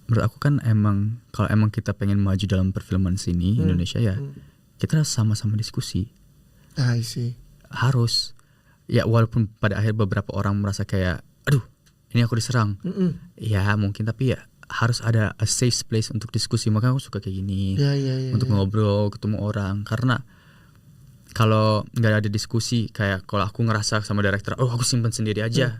menurut aku kan emang kalau emang kita pengen maju dalam perfilman sini Indonesia ya kita harus sama-sama diskusi. I see. Harus. Ya walaupun pada akhir beberapa orang merasa kayak aduh ini aku diserang. Ya mungkin tapi ya harus ada a safe place untuk diskusi. Makanya aku suka kayak gini. Untuk ngobrol, ketemu orang. Karena kalau nggak ada diskusi kayak kalau aku ngerasa sama director, oh aku simpan sendiri aja,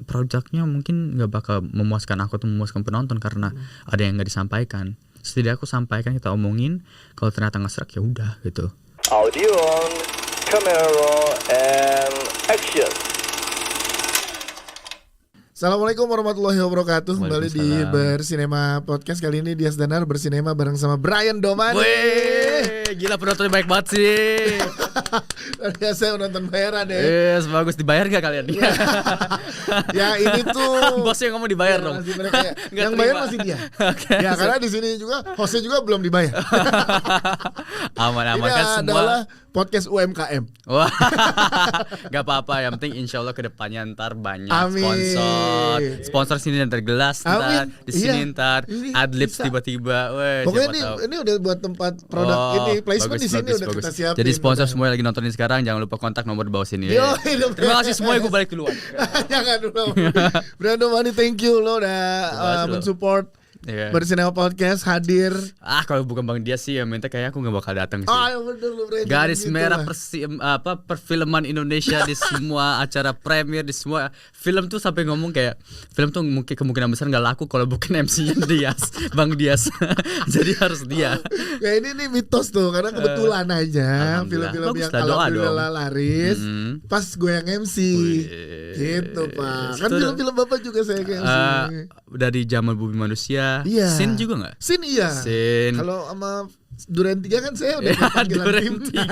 produknya mungkin nggak bakal memuaskan aku atau memuaskan penonton karena ada yang nggak disampaikan. Setidaknya aku sampaikan, kita omongin, kalau ternyata nggak serak ya udah gitu. Audio on, camera and action. Assalamualaikum warahmatullahi wabarakatuh. Kembali di Bersinema Podcast. Kali ini Dias Danar bersinema bareng sama Brian Domani. Weh, gila penontonnya baik banget sih. Biasa nonton bayaran ya. Yes, bagus. Dibayar gak kalian? Ya ini tuh bosnya ngomong dibayar dong. Ya. Yang bayar masih dia. Ya karena di sini juga hostnya juga belum dibayar. Aman-aman ini kan semua. Adalah podcast UMKM. Wah, gak apa-apa. Yang penting insya Allah kedepannya ntar banyak sponsor sini ntar gelas, ntar di sini ntar adlibs tiba-tiba. Weh, pokoknya ini udah buat tempat produk ini placement di sini udah kita siapin. Jadi sponsor semua yang lagi nontonin sekarang jangan lupa kontak nomor di bawah sini. Terima kasih semua, gue balik duluan. Jangan dulu. Brando Mani, thank you lo udah mensupport Bersinema Podcast hadir. Kalau bukan Bang Dias sih ya minta kayak aku gak bakal datang sih. Bener lu Brando. Garis merah perfilman Indonesia di semua acara premier, di semua film tuh sampai ngomong kayak film tuh mungkin kemungkinan besar gak laku kalau bukan MC-nya Dias, Bang Dias. Jadi harus dia. Ya ini nih mitos tuh karena kebetulan aja film-film yang alhamdulillah laris pas gue yang MC. Gitu Pak. Kan film-film Bapak juga saya yang MC. Dari zaman Bumi Manusia. Sin juga gak? Sin iya. Kalau sama Duren 3 kan saya udah panggilan tim.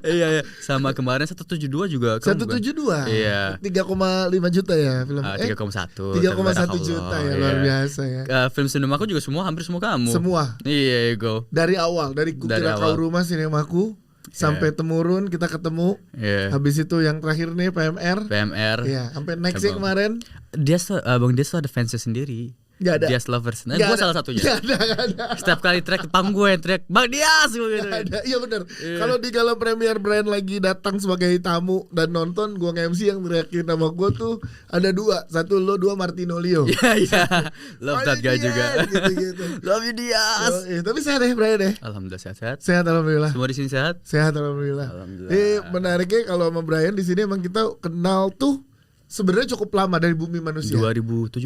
Iya. Sama kemarin 172 juga. 172. Iya. 3,5 juta ya film. 3,1 juta ya, luar biasa ya. Film sinemaku juga hampir semua kamu. Semua. Iya, go. Dari awal, dari Kukira Kau Rumah Sinemaku sampai Temurun kita ketemu. Habis itu yang terakhir nih PMR. Iya, sampai nextnya kemarin. Bang Dias tuh ada fansnya sendiri. Gak ada. Dias Lovers. Nah, gue salah satunya. Gak ada. Setiap kali track panggung gue yang teriak Bang Dias gitu. Iya benar. Kalau di gala premier Brian lagi datang sebagai tamu dan nonton, gue nge-MC yang teriakin nama gue tuh ada dua. Satu lo, dua Martino Leo. Iya. Love that guy juga. Gitu. Love you Dias. Tapi sehat deh Brian deh. Alhamdulillah sehat. Sehat alhamdulillah. Semua di sini sehat? Sehat alhamdulillah. Menariknya kalau sama Brian di sini emang kita kenal tuh sebenarnya cukup lama dari Bumi Manusia. 2017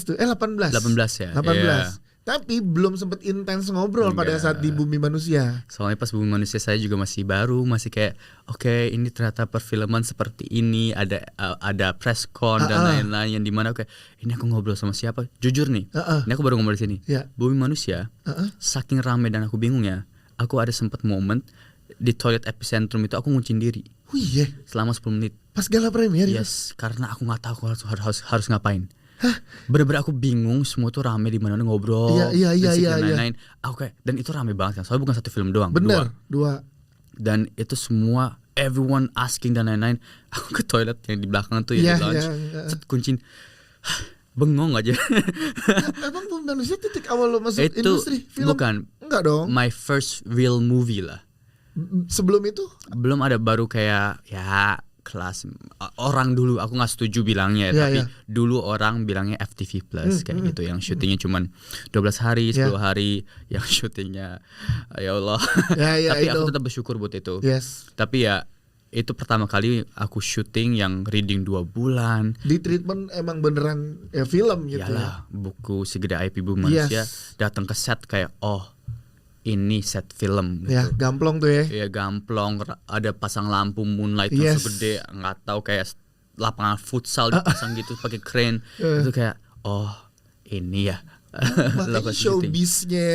tuh. 18 ya. 18. Tapi belum sempet intens ngobrol pada saat di Bumi Manusia. Soalnya pas Bumi Manusia saya juga masih baru, masih kayak oke, ini ternyata perfilman seperti ini, ada press con dan lain-lain yang dimana ini aku ngobrol sama siapa? Jujur nih. Ini aku baru ngobrol di sini. Bumi Manusia. Saking rame dan aku bingung ya. Aku ada sempet momen di toilet epicentrum itu aku nguncin diri. Iya. Selama 10 menit. Pas gala premier ya? Yes, karena aku nggak tahu aku harus ngapain. Bener-bener aku bingung, semua tuh rame di mana ngobrol. Iya. Lain-lain. Dan itu rame banget kan. Soalnya bukan satu film doang. Bener, dua. Dan itu semua everyone asking dan lain-lain. Aku ke toilet yang di belakang tuh yang di lounge. Kuncin. Bengong aja. Emang Bumi Manusia titik awal lo masuk itu industri film? Bukan. Enggak dong. My first real movie lah. Sebelum itu? Belum ada, baru kayak ya kelas orang dulu aku nggak setuju bilangnya tapi dulu orang bilangnya FTV Plus kayak gitu yang syutingnya cuman 12 hari 10 hari yang syutingnya ya Allah. Tapi aku tetap bersyukur buat itu. Tapi ya itu pertama kali aku syuting yang reading 2 bulan. Di treatment emang beneran film gitu. Yalah, buku segede IP Bumi Manusia datang ke set kayak ini set film gitu. Ya, gamplong tuh ya. Iya, gamplong, ada pasang lampu moonlight tuh segede, nggak tahu kayak lapangan futsal dipasang gitu pakai crane. Itu kayak ini ya. Makanya showbiznya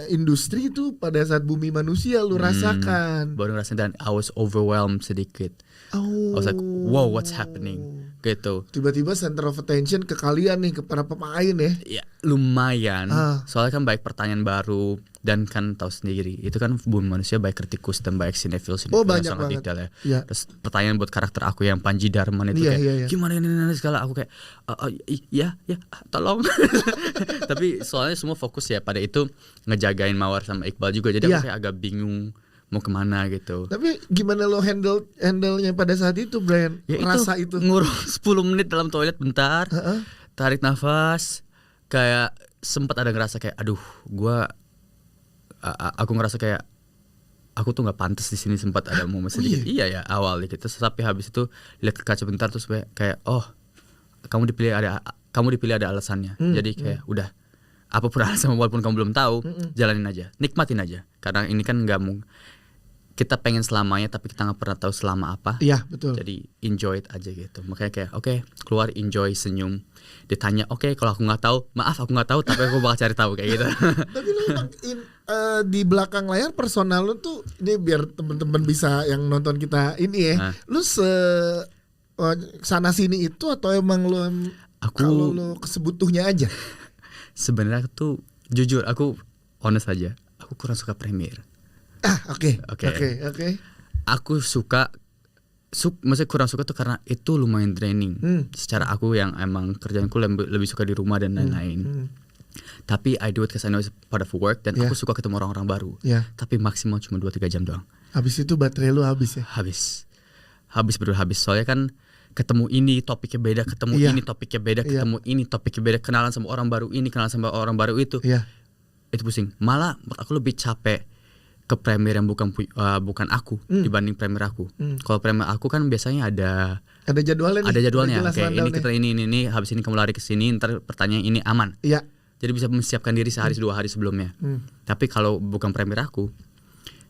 industri itu pada saat Bumi Manusia lu rasakan. Baru ngerasain dan I was overwhelmed sedikit. I was like, wow, what's happening? Gitu. Tiba-tiba center of attention ke kalian nih, ke para pemain ya. Ya lumayan. Soalnya kan baik pertanyaan baru Dan kan tahu sendiri itu kan Bumi Manusia by Kritikus dan by Cinefil banyak sangat banget. detail ya. Yeah. Terus pertanyaan buat karakter aku yang Panji Darman itu gimana ini segala aku kayak ya tolong. Tapi soalnya semua fokus ya pada itu ngejagain Mawar sama Iqbal juga, jadi aku kayak agak bingung mau kemana gitu. Tapi gimana lo handle-nya pada saat itu, Brian? Ya rasa itu ngurus 10 menit dalam toilet bentar, tarik nafas, kayak sempat ada ngerasa kayak aduh aku ngerasa kayak aku tuh nggak pantas di sini, sempat ada momen sedikit. Iya ya awal gitu, tapi habis itu lihat ke kaca bentar terus kayak kamu dipilih ada alasannya. Jadi kayak udah apapun alasan walaupun kamu belum tahu, jalanin aja, nikmatin aja, karena ini kan nggak kita pengen selamanya tapi kita nggak pernah tahu selama apa. Iya betul. Jadi enjoy it aja gitu. Makanya kayak keluar enjoy, senyum. Ditanya kalau aku nggak tahu, maaf aku nggak tahu, tapi aku bakal cari tahu kayak gitu. Tapi lo emang di belakang layar personal lo tuh, ini biar teman-teman bisa yang nonton kita ini ya, lu sana sini itu atau emang lo kalau lo kesebutuhnya aja? Sebenarnya tuh jujur aku honest aja, aku kurang suka Premiere. Oke. Aku maksudnya kurang suka tuh karena itu lumayan draining. Secara aku yang emang kerjaanku lebih suka di rumah dan lain-lain. Tapi I do it because I know it's part of work, dan aku suka ketemu orang-orang baru. Tapi maksimal cuma 2-3 jam doang. Habis itu baterai lu habis ya? Habis betul habis. Soalnya kan ketemu ini topiknya beda, ketemu ini topiknya beda, ketemu ini topiknya beda, kenalan sama orang baru ini, kenalan sama orang baru itu. Itu pusing. Malah aku lebih capek ke Premiere yang bukan aku dibanding Premiere aku. Kalau Premiere aku kan biasanya ada jadwalnya. Ada jadwalnya. Kayak ini kita ini habis ini kamu lari ke sini, ntar pertanyaan ini aman. Iya. Jadi bisa mempersiapkan diri sehari 2 hari sebelumnya. Tapi kalau bukan Premiere aku,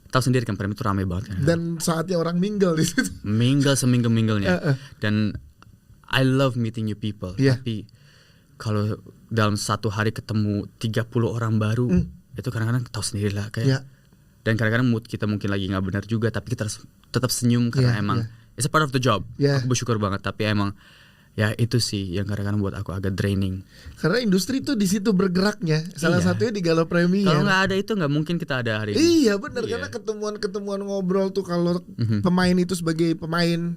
tahu sendiri kan Premiere itu ramai banget kan. Dan saatnya orang mingle di situ. Mingle seminggu-mingglenya. Dan I love meeting new people. Tapi kalau dalam satu hari ketemu 30 orang baru, itu kadang-kadang tahu sendiri lah kayak. Dan kadang-kadang mood kita mungkin lagi nggak benar juga, tapi kita harus tetap senyum karena emang it's a part of the job. Aku bersyukur banget, tapi emang ya itu sih yang kadang-kadang buat aku agak draining. Karena industri tuh di situ bergeraknya. Salah satunya di Galau Premier. Kalau nggak ada itu nggak mungkin kita ada hari ini. Iya benar, karena ketemuan ngobrol tuh kalau pemain itu sebagai pemain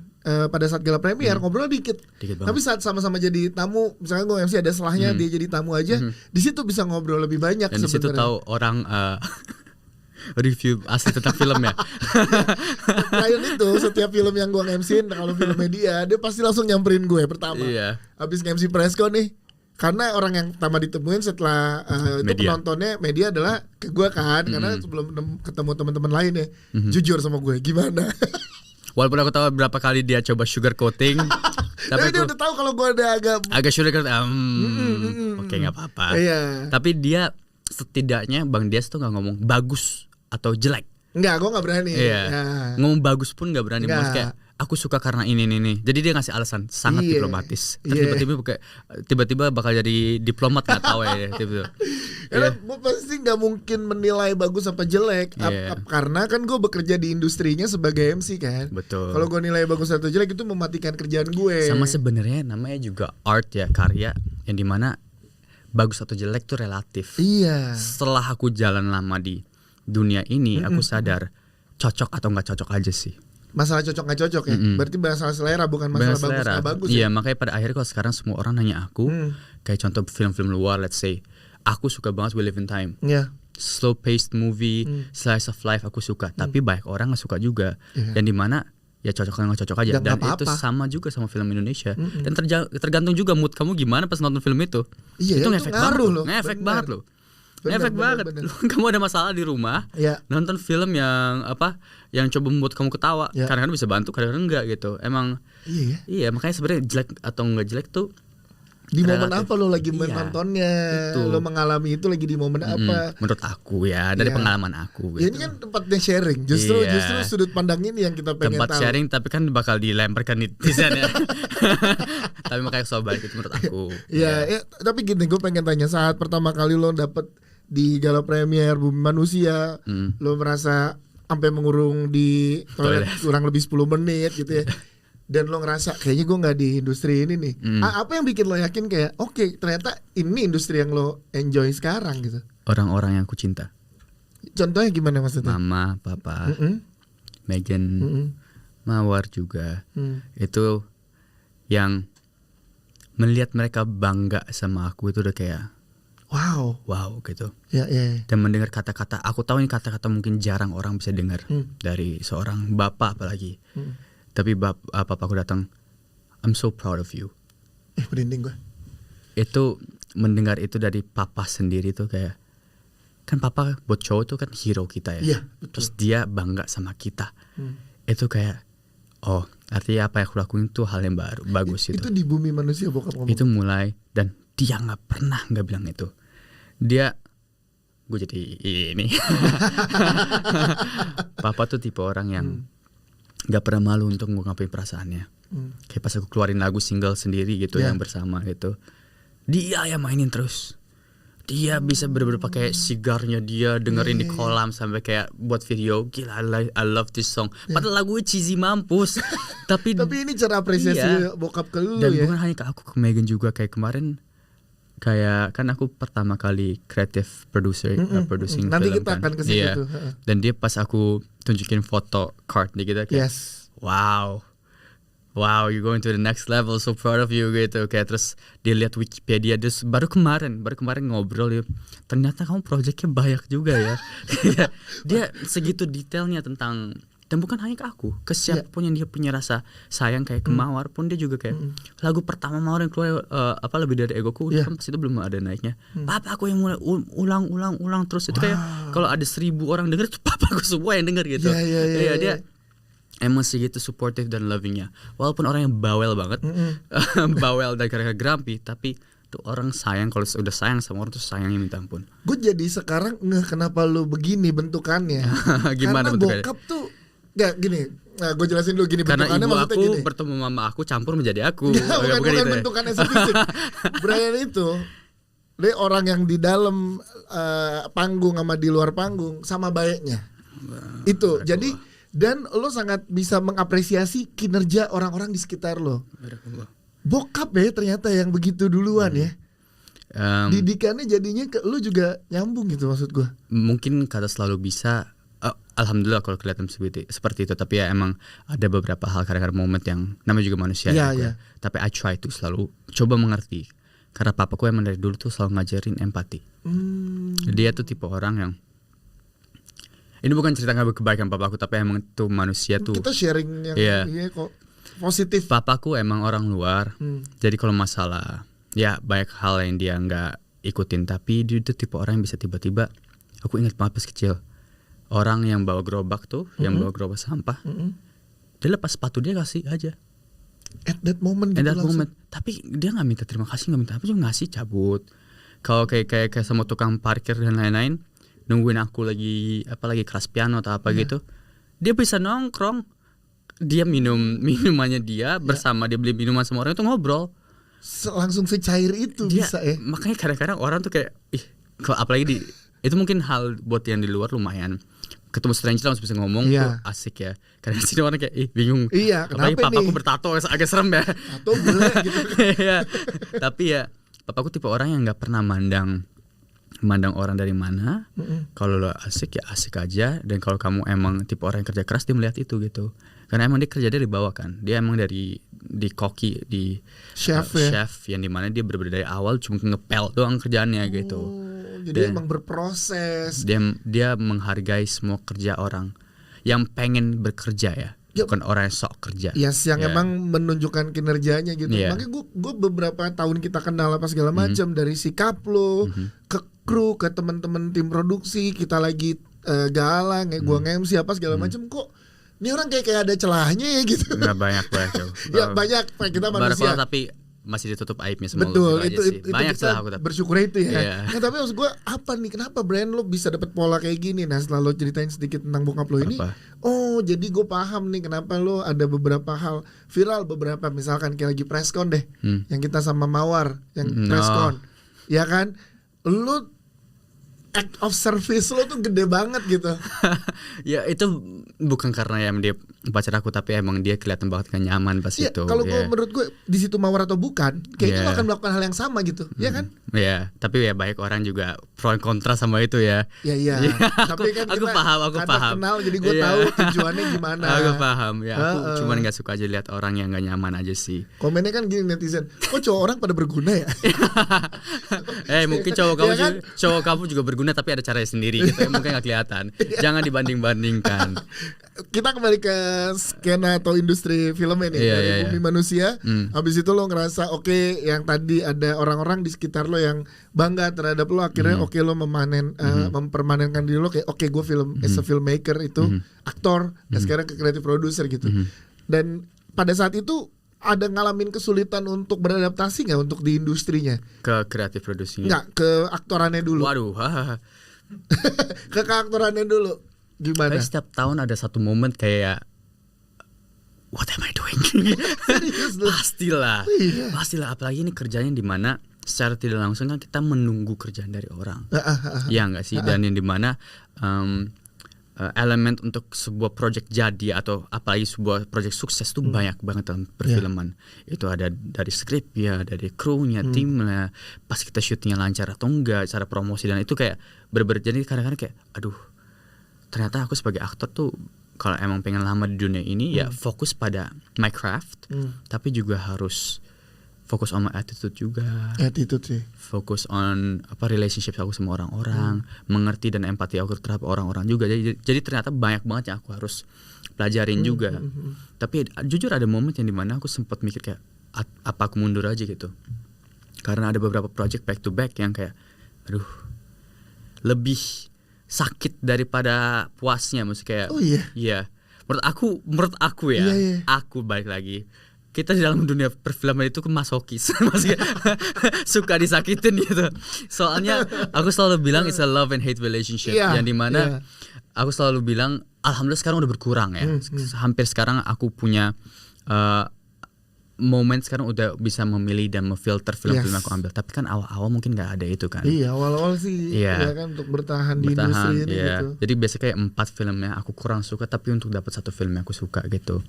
pada saat Galau Premier ngobrol dikit tapi saat sama-sama jadi tamu, misalnya gue MC ada selahnya dia jadi tamu aja, di situ bisa ngobrol lebih banyak. Dan di situ tahu orang review asli tentang film ya. Ryan itu setiap film yang gue MC-in, kalau film media dia pasti langsung nyamperin gue pertama. Habis MC Presko nih, karena orang yang pertama ditemuin setelah itu penontonnya media adalah ke gue kan, karena sebelum ketemu teman-teman lain ya, jujur sama gue gimana. Walaupun aku tahu berapa kali dia coba sugar coating, tapi dia udah tahu kalau gue ada agak sugar coating. Oke, nggak apa-apa. Tapi dia setidaknya Bang Dias tuh nggak ngomong bagus atau jelek. Enggak, gue nggak berani. Ngomong bagus pun nggak berani. Maksudnya kayak aku suka karena ini. Jadi dia ngasih alasan sangat diplomatis. Tiba-tiba bakal jadi diplomat, nggak tahu ya. Karena gue pasti nggak mungkin menilai bagus apa jelek. Karena kan gue bekerja di industrinya sebagai MC kan. Betul. Kalau gue nilai bagus atau jelek itu mematikan kerjaan gue. Sama sebenarnya namanya juga art ya, karya yang dimana bagus atau jelek tuh relatif. Setelah aku jalan lama di dunia ini, aku sadar cocok atau nggak cocok aja sih. Masalah cocok nggak cocok ya. Berarti masalah selera, bukan masalah bagus nggak bagus. Iya, makanya pada akhirnya kalau sekarang semua orang nanya aku, kayak contoh film-film luar, let's say, aku suka banget We Live in Time. Slow paced movie, slice of life aku suka. Tapi banyak orang nggak suka juga. Dan dimana ya cocok nggak cocok aja. Dan itu sama juga sama film Indonesia. Dan tergantung juga mood kamu gimana pas nonton film itu. Itu ngefek banget loh. Ngefek banget. Kamu ada masalah di rumah, nonton film yang yang coba membuat kamu ketawa, kadang-kadang bisa bantu, kadang-kadang enggak gitu. Emang iya, makanya sebenarnya jelek atau enggak jelek tuh di momen apa lo lagi menontonnya, lo mengalami itu lagi di momen apa? Menurut aku ya, dari pengalaman aku. Gitu. Ini kan tempatnya sharing, justru sudut pandang ini yang kita pengen tahu. Tempat sharing, tapi kan bakal dilemparkan netizen ya. Tapi makanya soal balik itu menurut aku. Tapi gini, gue pengen tanya, saat pertama kali lo dapet di Galau Premier Bumi Manusia, lo merasa sampai mengurung di toilet kurang lebih 10 menit gitu ya. Dan lo ngerasa kayaknya gue nggak di industri ini nih. Apa yang bikin lo yakin kayak oke, ternyata ini industri yang lo enjoy sekarang gitu? Orang-orang yang aku cinta. Contohnya gimana maksudnya? Mama, Papa, Megan, Mawar juga. Itu yang melihat mereka bangga sama aku itu udah kayak wow gitu. Ya. Dan mendengar kata-kata, aku tahu ini kata-kata mungkin jarang orang bisa dengar dari seorang bapak apalagi. Tapi papaku datang, I'm so proud of you. Merinding gue. Itu mendengar itu dari papa sendiri tuh kayak, kan papa buat cowok tuh kan hero kita ya. Iya, Terus dia bangga sama kita. Itu kayak, oh artinya apa yang aku lakuin tuh hal yang baru, bagus itu. Itu di bumi manusia bokap ngomong. Itu mulai, dan dia nggak bilang itu. Dia, gue jadi ini. Papa tuh tipe orang yang nggak pernah malu untuk ngungkapin perasaannya. Kayak pas aku keluarin lagu single sendiri gitu yang bersama gitu, dia yang mainin terus. Dia bisa bener-bener pakai sigarnya dia dengerin di kolam sampai kayak buat video. Gila, I love this song. Padahal lagu cheesy mampus. tapi ini cara apresiasi bokap ke lu. Dan bukan hanya ke aku, ke Megan juga. Kayak kemarin, kayak kan aku pertama kali creative producer producing nanti film kita kan. akan ke situ tuh. Dan dia pas aku tunjukin foto card nih kita kayak wow, you're going to the next level, so proud of you gitu. Kayak terus dia lihat Wikipedia, terus baru kemarin ngobrol ya, ternyata kamu projectnya banyak juga ya. Dia segitu detailnya tentang, dan bukan hanya ke aku, ke siapapun yang dia punya rasa sayang, kayak ke Mawar pun dia juga kayak lagu pertama Mawar yang keluar lebih dari egoku, kan pas itu belum ada naiknya. Papa aku yang mulai ulang terus itu kayak kalau ada 1,000 orang denger itu papa aku semua yang denger gitu. Dia emang segitu supportive dan lovingnya, walaupun orang yang bawel banget, bawel dan kadang-kadang grumpy, tapi tuh orang sayang. Kalau udah sayang sama orang tuh sayangnya minta ampun. Gue jadi sekarang kenapa lu begini bentukannya. Gimana karena bentukannya? Bokap tuh gak gini. Nah, gue jelasin dulu gini karena bentukannya. Karena ibu aku gini, bertemu mama aku campur menjadi aku. bukan bentukannya fisik. Brian itu dia orang yang di dalam panggung sama di luar panggung sama baiknya. Itu jadi, dan lo sangat bisa mengapresiasi kinerja orang-orang di sekitar lo. Bokap ya ternyata yang begitu duluan ya. Didikannya jadinya ke lo juga nyambung gitu maksud gue. Mungkin kata selalu bisa, alhamdulillah kalau kelihatan seperti itu. Tapi ya emang ada beberapa hal kadang-kadang momen yang namanya juga manusia. Tapi I try to selalu coba mengerti. Karena papaku emang dari dulu tuh selalu ngajarin empati. Dia tuh tipe orang yang, ini bukan cerita kebaikan papaku, tapi emang tuh manusia tuh. Kita sharing yang kok positif. Papaku emang orang luar, jadi kalau masalah ya banyak hal yang dia nggak ikutin. Tapi dia tuh tipe orang yang bisa tiba-tiba, aku ingat banget pas kecil, orang yang bawa gerobak tuh, yang bawa gerobak sampah, dia lepas sepatu dia kasih aja. At that moment. Tapi dia nggak minta terima kasih, nggak minta apa, cuma ngasih cabut. Kalau kayak sama tukang parkir dan lain-lain, nungguin aku lagi kelas piano atau apa gitu, dia bisa nongkrong, dia minum minumannya dia bersama, dia beli minuman sama orang itu ngobrol langsung secair itu dia, bisa ya. Makanya kadang-kadang orang tuh kayak kalau apalagi itu mungkin hal buat yang di luar lumayan, ketemu stranger langsung bisa ngomong tuh asik ya. Karena sini orang kayak bingung. Apalagi papaku bertato agak serem ya. Tato boleh gitu. Tapi ya papaku tipe orang yang nggak pernah mandang orang dari mana. Kalau lo asik ya asik aja. Dan kalau kamu emang tipe orang yang kerja keras, dia melihat itu gitu. Karena emang dia kerja dari bawah kan. Dia emang di koki, di chef yang dimana dia berbeda dari awal cuma ngepel doang kerjaannya gitu. Jadi emang berproses. Dia menghargai semua kerja orang yang pengen bekerja ya. Bukan orang yang sok kerja. Yang emang menunjukkan kinerjanya gitu. Makanya gue beberapa tahun kita kenal apa segala macam, dari sikap lo ke kru, ke teman-teman tim produksi, kita lagi galang, gua nge-MC apa segala macam, kok ini orang kayak ada celahnya ya gitu. Nggak banyak ya banyak, kita manusia. Tapi masih ditutup aibnya semua. Betul, itu banyak kita bersyukur itu ya. Nah, tapi maksud gue apa nih, kenapa brand lo bisa dapet pola kayak gini? Nah, setelah lo ceritain sedikit tentang bokap lo ini, jadi gue paham nih kenapa lo ada beberapa hal viral, beberapa misalkan kayak lagi preskon deh, yang kita sama Mawar, yang preskon, ya kan? Lo act of service lo tuh gede banget gitu. Ya itu bukan karena yang dia pacar aku, tapi emang dia kelihatan banget kan nyaman pas itu. Kalau menurut gue di situ mawar atau bukan, kayaknya lo akan melakukan hal yang sama gitu, ya kan? Iya, tapi ya banyak orang juga pro dan kontra sama itu ya. Iya. Tapi kan aku paham. Kenal jadi gue tahu tujuannya gimana. Aku paham ya. Aku cuman nggak suka aja lihat orang yang nggak nyaman aja sih. Komennya kan gini netizen, kok cowok orang pada berguna ya? Mungkin cowok kamu juga berguna tapi ada caranya sendiri gitu. Mungkin nggak kelihatan. Jangan dibanding-bandingkan. Kita kembali ke skena atau industri film ini dari Bumi Manusia. Habis itu lo ngerasa oke, yang tadi ada orang-orang di sekitar lo yang bangga terhadap lo, akhirnya lo mempermanenkan diri lo kayak gue film as a filmmaker itu aktor dan sekarang ke creative producer gitu. Dan pada saat itu ada ngalamin kesulitan untuk beradaptasi nggak untuk di industrinya? Ke creative producing? Nggak, ke aktorannya dulu. Waduh. Ke aktorannya dulu. Gimana? Setiap tahun ada satu momen kayak what am I doing? Pastilah. Apalagi ini kerjanya di mana secara tidak langsung kan kita menunggu kerjaan dari orang. Ya enggak sih? Dan yang di mana elemen untuk sebuah project jadi atau apalagi sebuah project sukses itu banyak banget dalam perfilman. Itu ada dari skrip ya, dari krunya, timnya, pas kita syutingnya lancar atau enggak, cara promosi, dan itu kayak jadi kadang-kadang kayak aduh, ternyata aku sebagai aktor tuh kalau emang pengen lama di dunia ini ya fokus pada my craft, tapi juga harus fokus on my attitude juga. Attitude sih. Fokus on relationship aku sama orang-orang, mengerti dan empati aku terhadap orang-orang juga. Jadi ternyata banyak banget yang aku harus pelajarin juga. Tapi jujur ada momen yang dimana aku sempat mikir kayak apa aku mundur aja gitu. Karena ada beberapa project back to back yang kayak aduh, lebih sakit daripada puasnya, maksudnya kayak iya. Menurut aku ya, aku balik lagi. Kita di dalam dunia perfilman itu kan masokis, maksudnya suka disakitin gitu. Soalnya aku selalu bilang it's a love and hate relationship, yang dimana aku selalu bilang alhamdulillah sekarang udah berkurang ya. Hampir sekarang aku punya momen sekarang udah bisa memilih dan memfilter film-film yang aku ambil. Tapi kan awal-awal mungkin nggak ada itu kan. Iya, awal-awal sih ya kan untuk bertahan di industri ini gitu. Jadi biasanya kayak 4 film yang aku kurang suka, tapi untuk dapat 1 film yang aku suka gitu.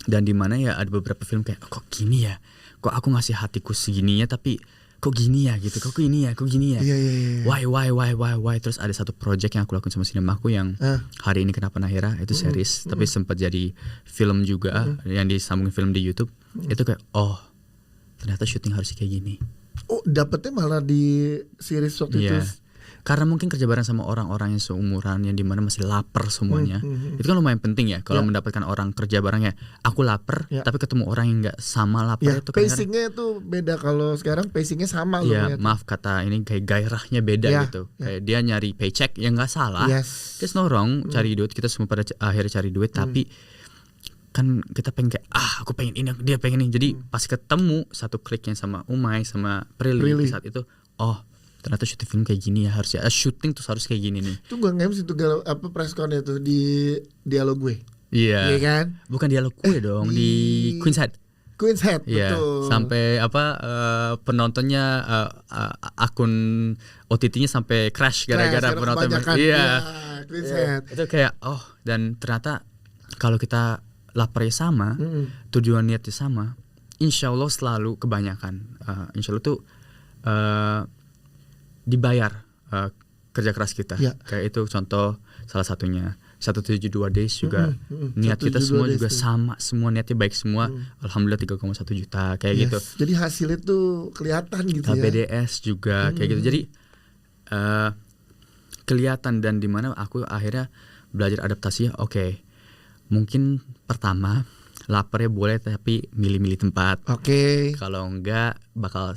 Dan di mana ya ada beberapa film kayak kok gini ya, kok aku ngasih hatiku segininya tapi kok gini ya gitu, kok gini ya. Why. Terus ada satu project yang aku lakukan sama sinemaku yang Hari Ini Kenapa Nahira, itu series, tapi sempat jadi film juga yang disambungin film di YouTube. Itu kayak ternyata syuting harus kayak gini. Dapetnya malah di series waktu itu. Karena mungkin kerja bareng sama orang-orang yang seumuran yang dimana masih lapar semuanya. Itu kan lumayan penting ya kalau mendapatkan orang kerja bareng ya. Aku lapar tapi ketemu orang yang nggak sama lapar itu. Pacingnya itu beda. Kalau sekarang pacingnya sama. Maaf kata ini kayak gairahnya beda gitu. Kayak dia nyari paycheck yang nggak salah. There's no wrong cari duit. Kita semua pada akhirnya cari duit tapi kan kita pengen kayak aku pengen ini, dia pengen ini. Jadi pas ketemu satu kliknya sama Umay sama Prilly saat itu, ternyata syuting film kayak gini ya, harusnya syuting tuh harus kayak gini nih. Itu gue nge-MC tuh press con-nya tuh di Dialog Gue. Iya kan? Bukan Dialog Gue dong, di Queen's Head, betul. Sampai penontonnya akun OTT-nya sampai crash gara-gara penonton. Queen's Head. Itu kayak dan ternyata kalau kita laparnya sama, tujuan niatnya sama, insya Allah selalu kebanyakan, insya Allah tuh dibayar kerja keras kita. Kayak itu contoh salah satunya 172 Days juga. Niat kita semua juga sama, semua niatnya baik semua. Alhamdulillah 3,1 juta kayak gitu. Jadi hasilnya tuh kelihatan gitu ya. BDS juga kayak gitu. Jadi kelihatan, dan dimana aku akhirnya belajar adaptasi. Mungkin pertama laparnya boleh tapi milih-milih tempat. Kalau enggak bakal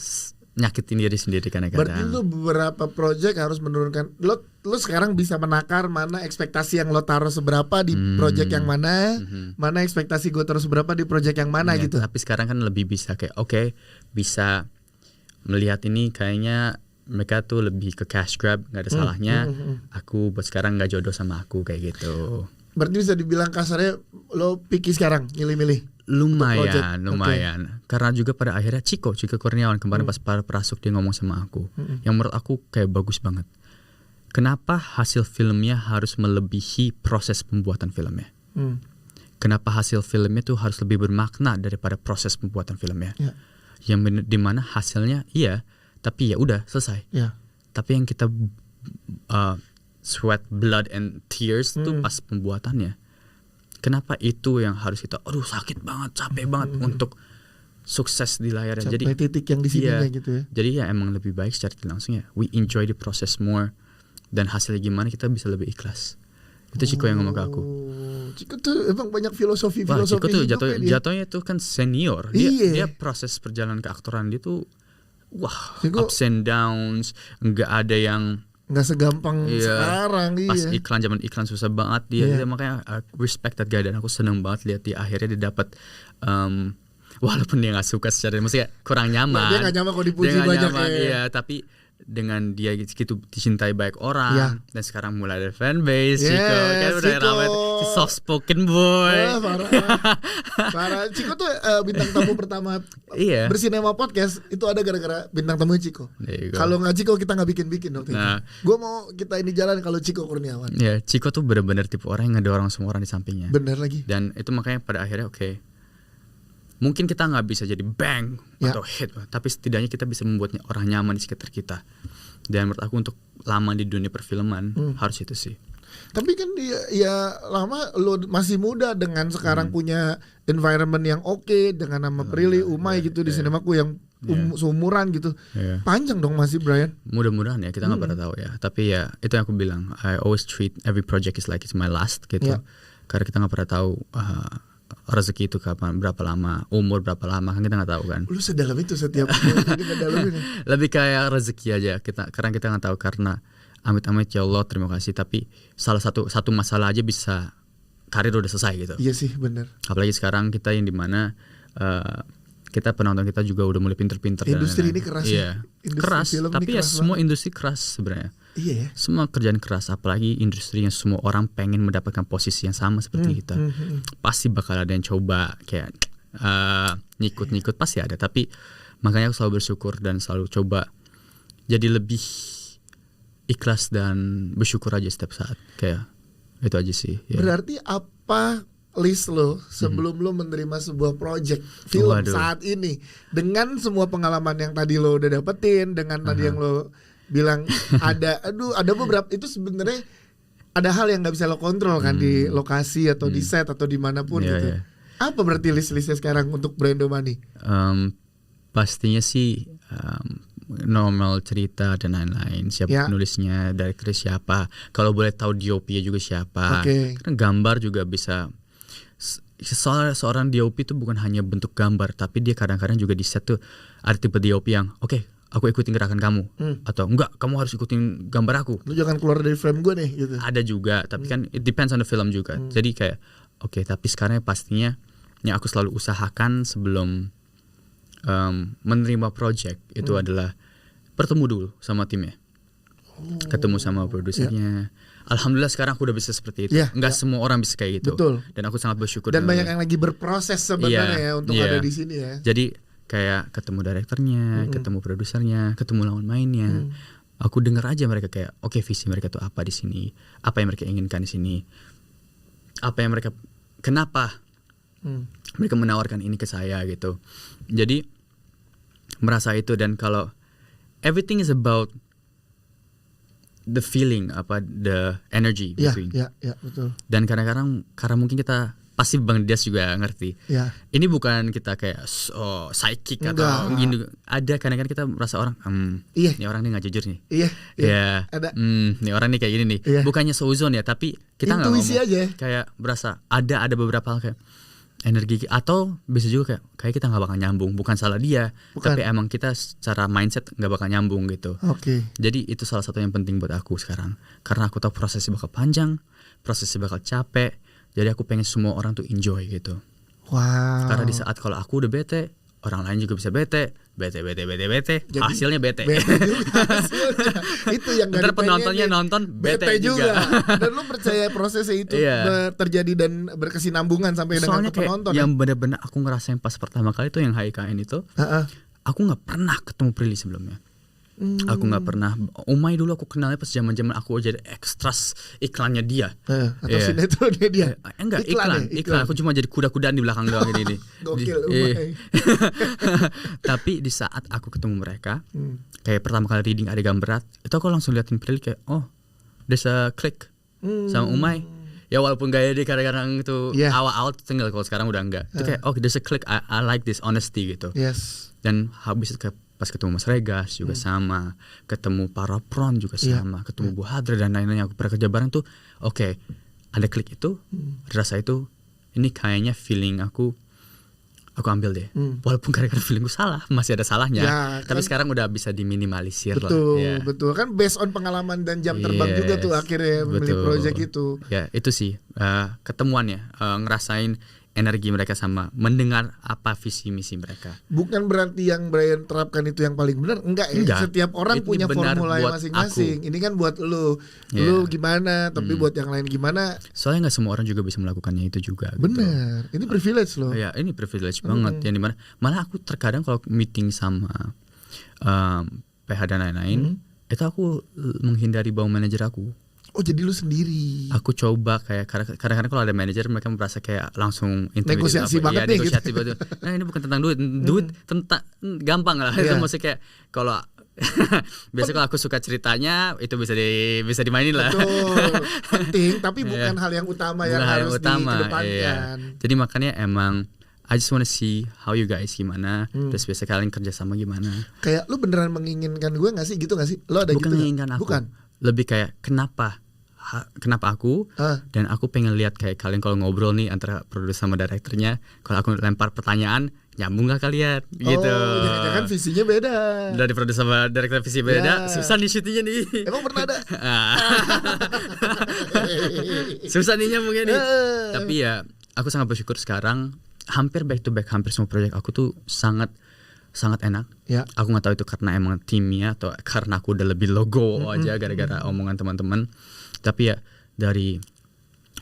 nyakitin diri sendiri kadang-kadang. Berarti lu beberapa project harus menurunkan. Lu sekarang bisa menakar mana ekspektasi yang lo taruh seberapa di project yang mana, mana ekspektasi gue taruh seberapa di project yang mana gitu. Tapi sekarang kan lebih bisa kayak bisa melihat ini kayaknya mereka tuh lebih ke cash grab, nggak ada salahnya. Aku buat sekarang nggak jodoh sama aku kayak gitu. Berarti bisa dibilang kasarnya lo picky sekarang, milih-milih. Lumayan. Karena juga pada akhirnya Ciko Kurniawan kemarin pas Prasuk dia ngomong sama aku, yang menurut aku kayak bagus banget. kenapa hasil filmnya harus melebihi proses pembuatan filmnya? Kenapa hasil filmnya tuh harus lebih bermakna daripada proses pembuatan filmnya? Yang dimana hasilnya iya, tapi ya udah selesai. Tapi yang kita sweat, blood and tears tuh pas pembuatannya. Kenapa itu yang harus kita, aduh sakit banget, capek banget untuk sukses di layar. Sampai jadi titik yang di sininya gitu ya. Jadi ya emang lebih baik secara langsung ya. We enjoy the process more, dan hasilnya gimana kita bisa lebih ikhlas. Itu Chico yang ngomong ke aku. Chico tuh emang banyak filosofi Chico tuh jatuhnya tuh kan senior. Dia proses perjalanan keaktoran dia tuh Chico, ups and downs, nggak ada yang nggak segampang sekarang. Pas zaman iklan susah banget dia makanya respect that guy, dan aku seneng banget lihat dia akhirnya dia dapat walaupun dia nggak suka secara, maksudnya kurang nyaman. Dia nggak nyaman kalau dipuji banyak tapi dengan dia gitu dicintai banyak orang dan sekarang mulai ada fanbase. Chico kan udah ramai, soft spoken boy. Parah. Chico tuh bintang tamu pertama Bersinema Podcast itu ada gara-gara bintang tamu Chico. Kalau nggak Chico kita nggak bikin waktu itu. Gue mau kita ini jalan kalau Chico Kurniawan. Chico tuh benar-benar tipe orang yang ngedorong semua orang di sampingnya. Bener lagi. Dan itu makanya pada akhirnya mungkin kita nggak bisa jadi bang atau hit, tapi setidaknya kita bisa membuatnya orang nyaman di sekitar kita. Dan menurut aku untuk lama di dunia perfilman harus itu sih. Tapi kan dia lama, lo masih muda dengan sekarang punya environment yang oke, dengan nama Prilly, Umay gitu di Sinemaku yang seumuran gitu. Panjang dong masih Brian. Mudah-mudahan ya, kita nggak pernah tahu ya. Tapi ya itu yang aku bilang, I always treat every project is like it's my last gitu. Karena kita nggak pernah tahu rezeki itu kapan, berapa lama, umur berapa lama, kan kita nggak tahu kan. Lu sedalam itu setiap lebih kayak rezeki aja karena kita nggak tahu, karena amit-amit ya Allah terima kasih, tapi salah satu masalah aja bisa karir udah selesai gitu. Iya sih benar. Apalagi sekarang kita yang dimana kita penonton kita juga udah mulai pinter-pinter. Industri ini keras ya. Keras, tapi ya semua industri keras sebenarnya. Iya ya. Semua kerjaan keras, apalagi industri yang semua orang pengen mendapatkan posisi yang sama seperti kita. Pasti bakal ada yang coba kayak nyikut-nyikut, pasti ada. Tapi makanya aku selalu bersyukur dan selalu coba jadi lebih ikhlas dan bersyukur aja setiap saat. Kayak itu aja sih. Berarti apa list lo sebelum lo menerima sebuah project film saat ini, dengan semua pengalaman yang tadi lo udah dapetin, dengan tadi yang lo bilang ada beberapa itu sebenarnya ada hal yang nggak bisa lo kontrol kan di lokasi atau di set atau dimanapun gitu. Apa berarti listnya sekarang untuk Brando Money? Pastinya sih normal cerita dan lain-lain. Siapa penulisnya, director siapa, kalau boleh tahu DOP-nya juga siapa. Karena gambar juga bisa. Seorang DOP itu bukan hanya bentuk gambar, tapi dia kadang-kadang juga di set tuh ada tipe DOP yang aku ikutin gerakan kamu, atau enggak, kamu harus ikutin gambar aku. Lu jangan keluar dari frame gue nih gitu. Ada juga, tapi kan it depends on the film juga. Jadi kayak tapi sekarang pastinya yang aku selalu usahakan sebelum menerima project itu adalah bertemu dulu sama timnya. Ketemu sama produsernya. Alhamdulillah sekarang aku udah bisa seperti itu. Enggak semua orang bisa kayak gitu. Betul. Dan aku sangat bersyukur. Dan banyak yang lagi berproses sebenarnya untuk ada di sini ya. Jadi kayak ketemu direkturnya, ketemu produsernya, ketemu lawan mainnya. Aku dengar aja mereka kayak visi mereka tuh apa di sini, apa yang mereka inginkan di sini, apa yang mereka, kenapa mereka menawarkan ini ke saya gitu. Jadi merasa itu, dan kalau everything is about the feeling, the energy between. Betul. Dan kadang-kadang karena mungkin kita pasti Bang Dias juga ngerti. Ini bukan kita kayak psychic atau gini. Ada kadang-kadang kita merasa orang, ini orang nih nggak jujur nih. Ada. Nih orang nih kayak gini nih. Bukannya seuzon ya, tapi kita nggak ngomong. Aja. Kayak berasa ada beberapa hal kayak energi, atau bisa juga kayak kita nggak bakal nyambung. Bukan salah dia, tapi emang kita secara mindset nggak bakal nyambung gitu. Jadi itu salah satu yang penting buat aku sekarang, karena aku tahu prosesnya bakal panjang, prosesnya bakal capek. Jadi aku pengen semua orang tuh enjoy gitu. Karena di saat kalau aku udah bete, orang lain juga bisa bete. Jadi, hasilnya bete. Itu yang ntar penontonnya nonton bete juga. Dan lu percaya prosesnya itu terjadi dan berkesinambungan sampai dengan ke penonton. Yang benar-benar aku ngerasain pas pertama kali itu yang HIKN itu, aku nggak pernah ketemu Prilly sebelumnya. Aku nggak pernah. Umay dulu aku kenalnya pas zaman aku jadi ekstras iklannya dia. Atau sinetronnya dia. Enggak, iklan. Aku cuma jadi kuda-kudaan di belakang doang ini. Gokil Umay. Tapi di saat aku ketemu mereka, kayak pertama kali reading ada gambar, itu aku langsung liatin Prilly kayak, oh, there's a click sama Umay. Ya walaupun gaya dia kadang-kadang itu awal-awal tinggal, kalau sekarang udah enggak. Itu kayak, oh, there's a click, I like this honesty gitu. Yes. Dan habis itu pas ketemu Mas Regas juga sama, ketemu para Pron juga sama, ketemu Bu Hadra dan lain-lain yang aku pernah kerja bareng tuh, oke, ada klik itu, rasa itu, ini kayaknya feeling aku ambil deh. Walaupun kadang-kadang feelingku salah, masih ada salahnya. Ya, tapi kan, sekarang udah bisa diminimalisir betul, lah. Betul, kan based on pengalaman dan jam terbang juga tuh akhirnya memilih project itu. Ya itu sih ketemuannya, ngerasain energi mereka sama mendengar apa visi misi mereka. Bukan berarti yang Brian terapkan itu yang paling benar, enggak. Setiap orang punya formula masing-masing. Ini kan buat lu gimana, tapi buat yang lain gimana. Soalnya nggak semua orang juga bisa melakukannya itu juga. Benar, gitu. Ini privilege loh. Ya ini privilege banget. Yang dimana malah aku terkadang kalau meeting sama PH dan lain-lain, itu aku menghindari bawa manajer aku. Oh jadi lu sendiri. Aku coba kayak kadang-kadang kalau ada manajer mereka merasa kayak langsung negosiasi banget nih negosiasi gitu. Nah ini bukan tentang duit tentang gampang lah. Itu maksudnya kayak kalau biasa kalau aku suka ceritanya itu bisa dimainin lah. Betul. Penting tapi bukan hal yang utama yang harus dikedepankan. Jadi makanya emang I just wanna see how you guys gimana. Terus biasa kalian kerja sama gimana. Kayak lu beneran menginginkan gue gak sih gitu gak sih? Lo ada bukan gitu menginginkan aku. Bukan. Lebih kayak kenapa aku dan aku pengen lihat kayak kalian kalau ngobrol nih antara produser sama direkturnya, kalau aku lempar pertanyaan nyambung gak kalian gitu. Jangan-jangan visinya beda. Dari produser sama direktur visi beda, susah nih syutingnya nih. Emang pernah ada? Susah nih nyambungnya nih. Tapi ya aku sangat bersyukur sekarang hampir back to back hampir semua proyek aku tuh sangat enak. Aku nggak tahu itu karena emang timnya atau karena aku udah lebih logo aja gara-gara omongan teman-teman. Tapi ya dari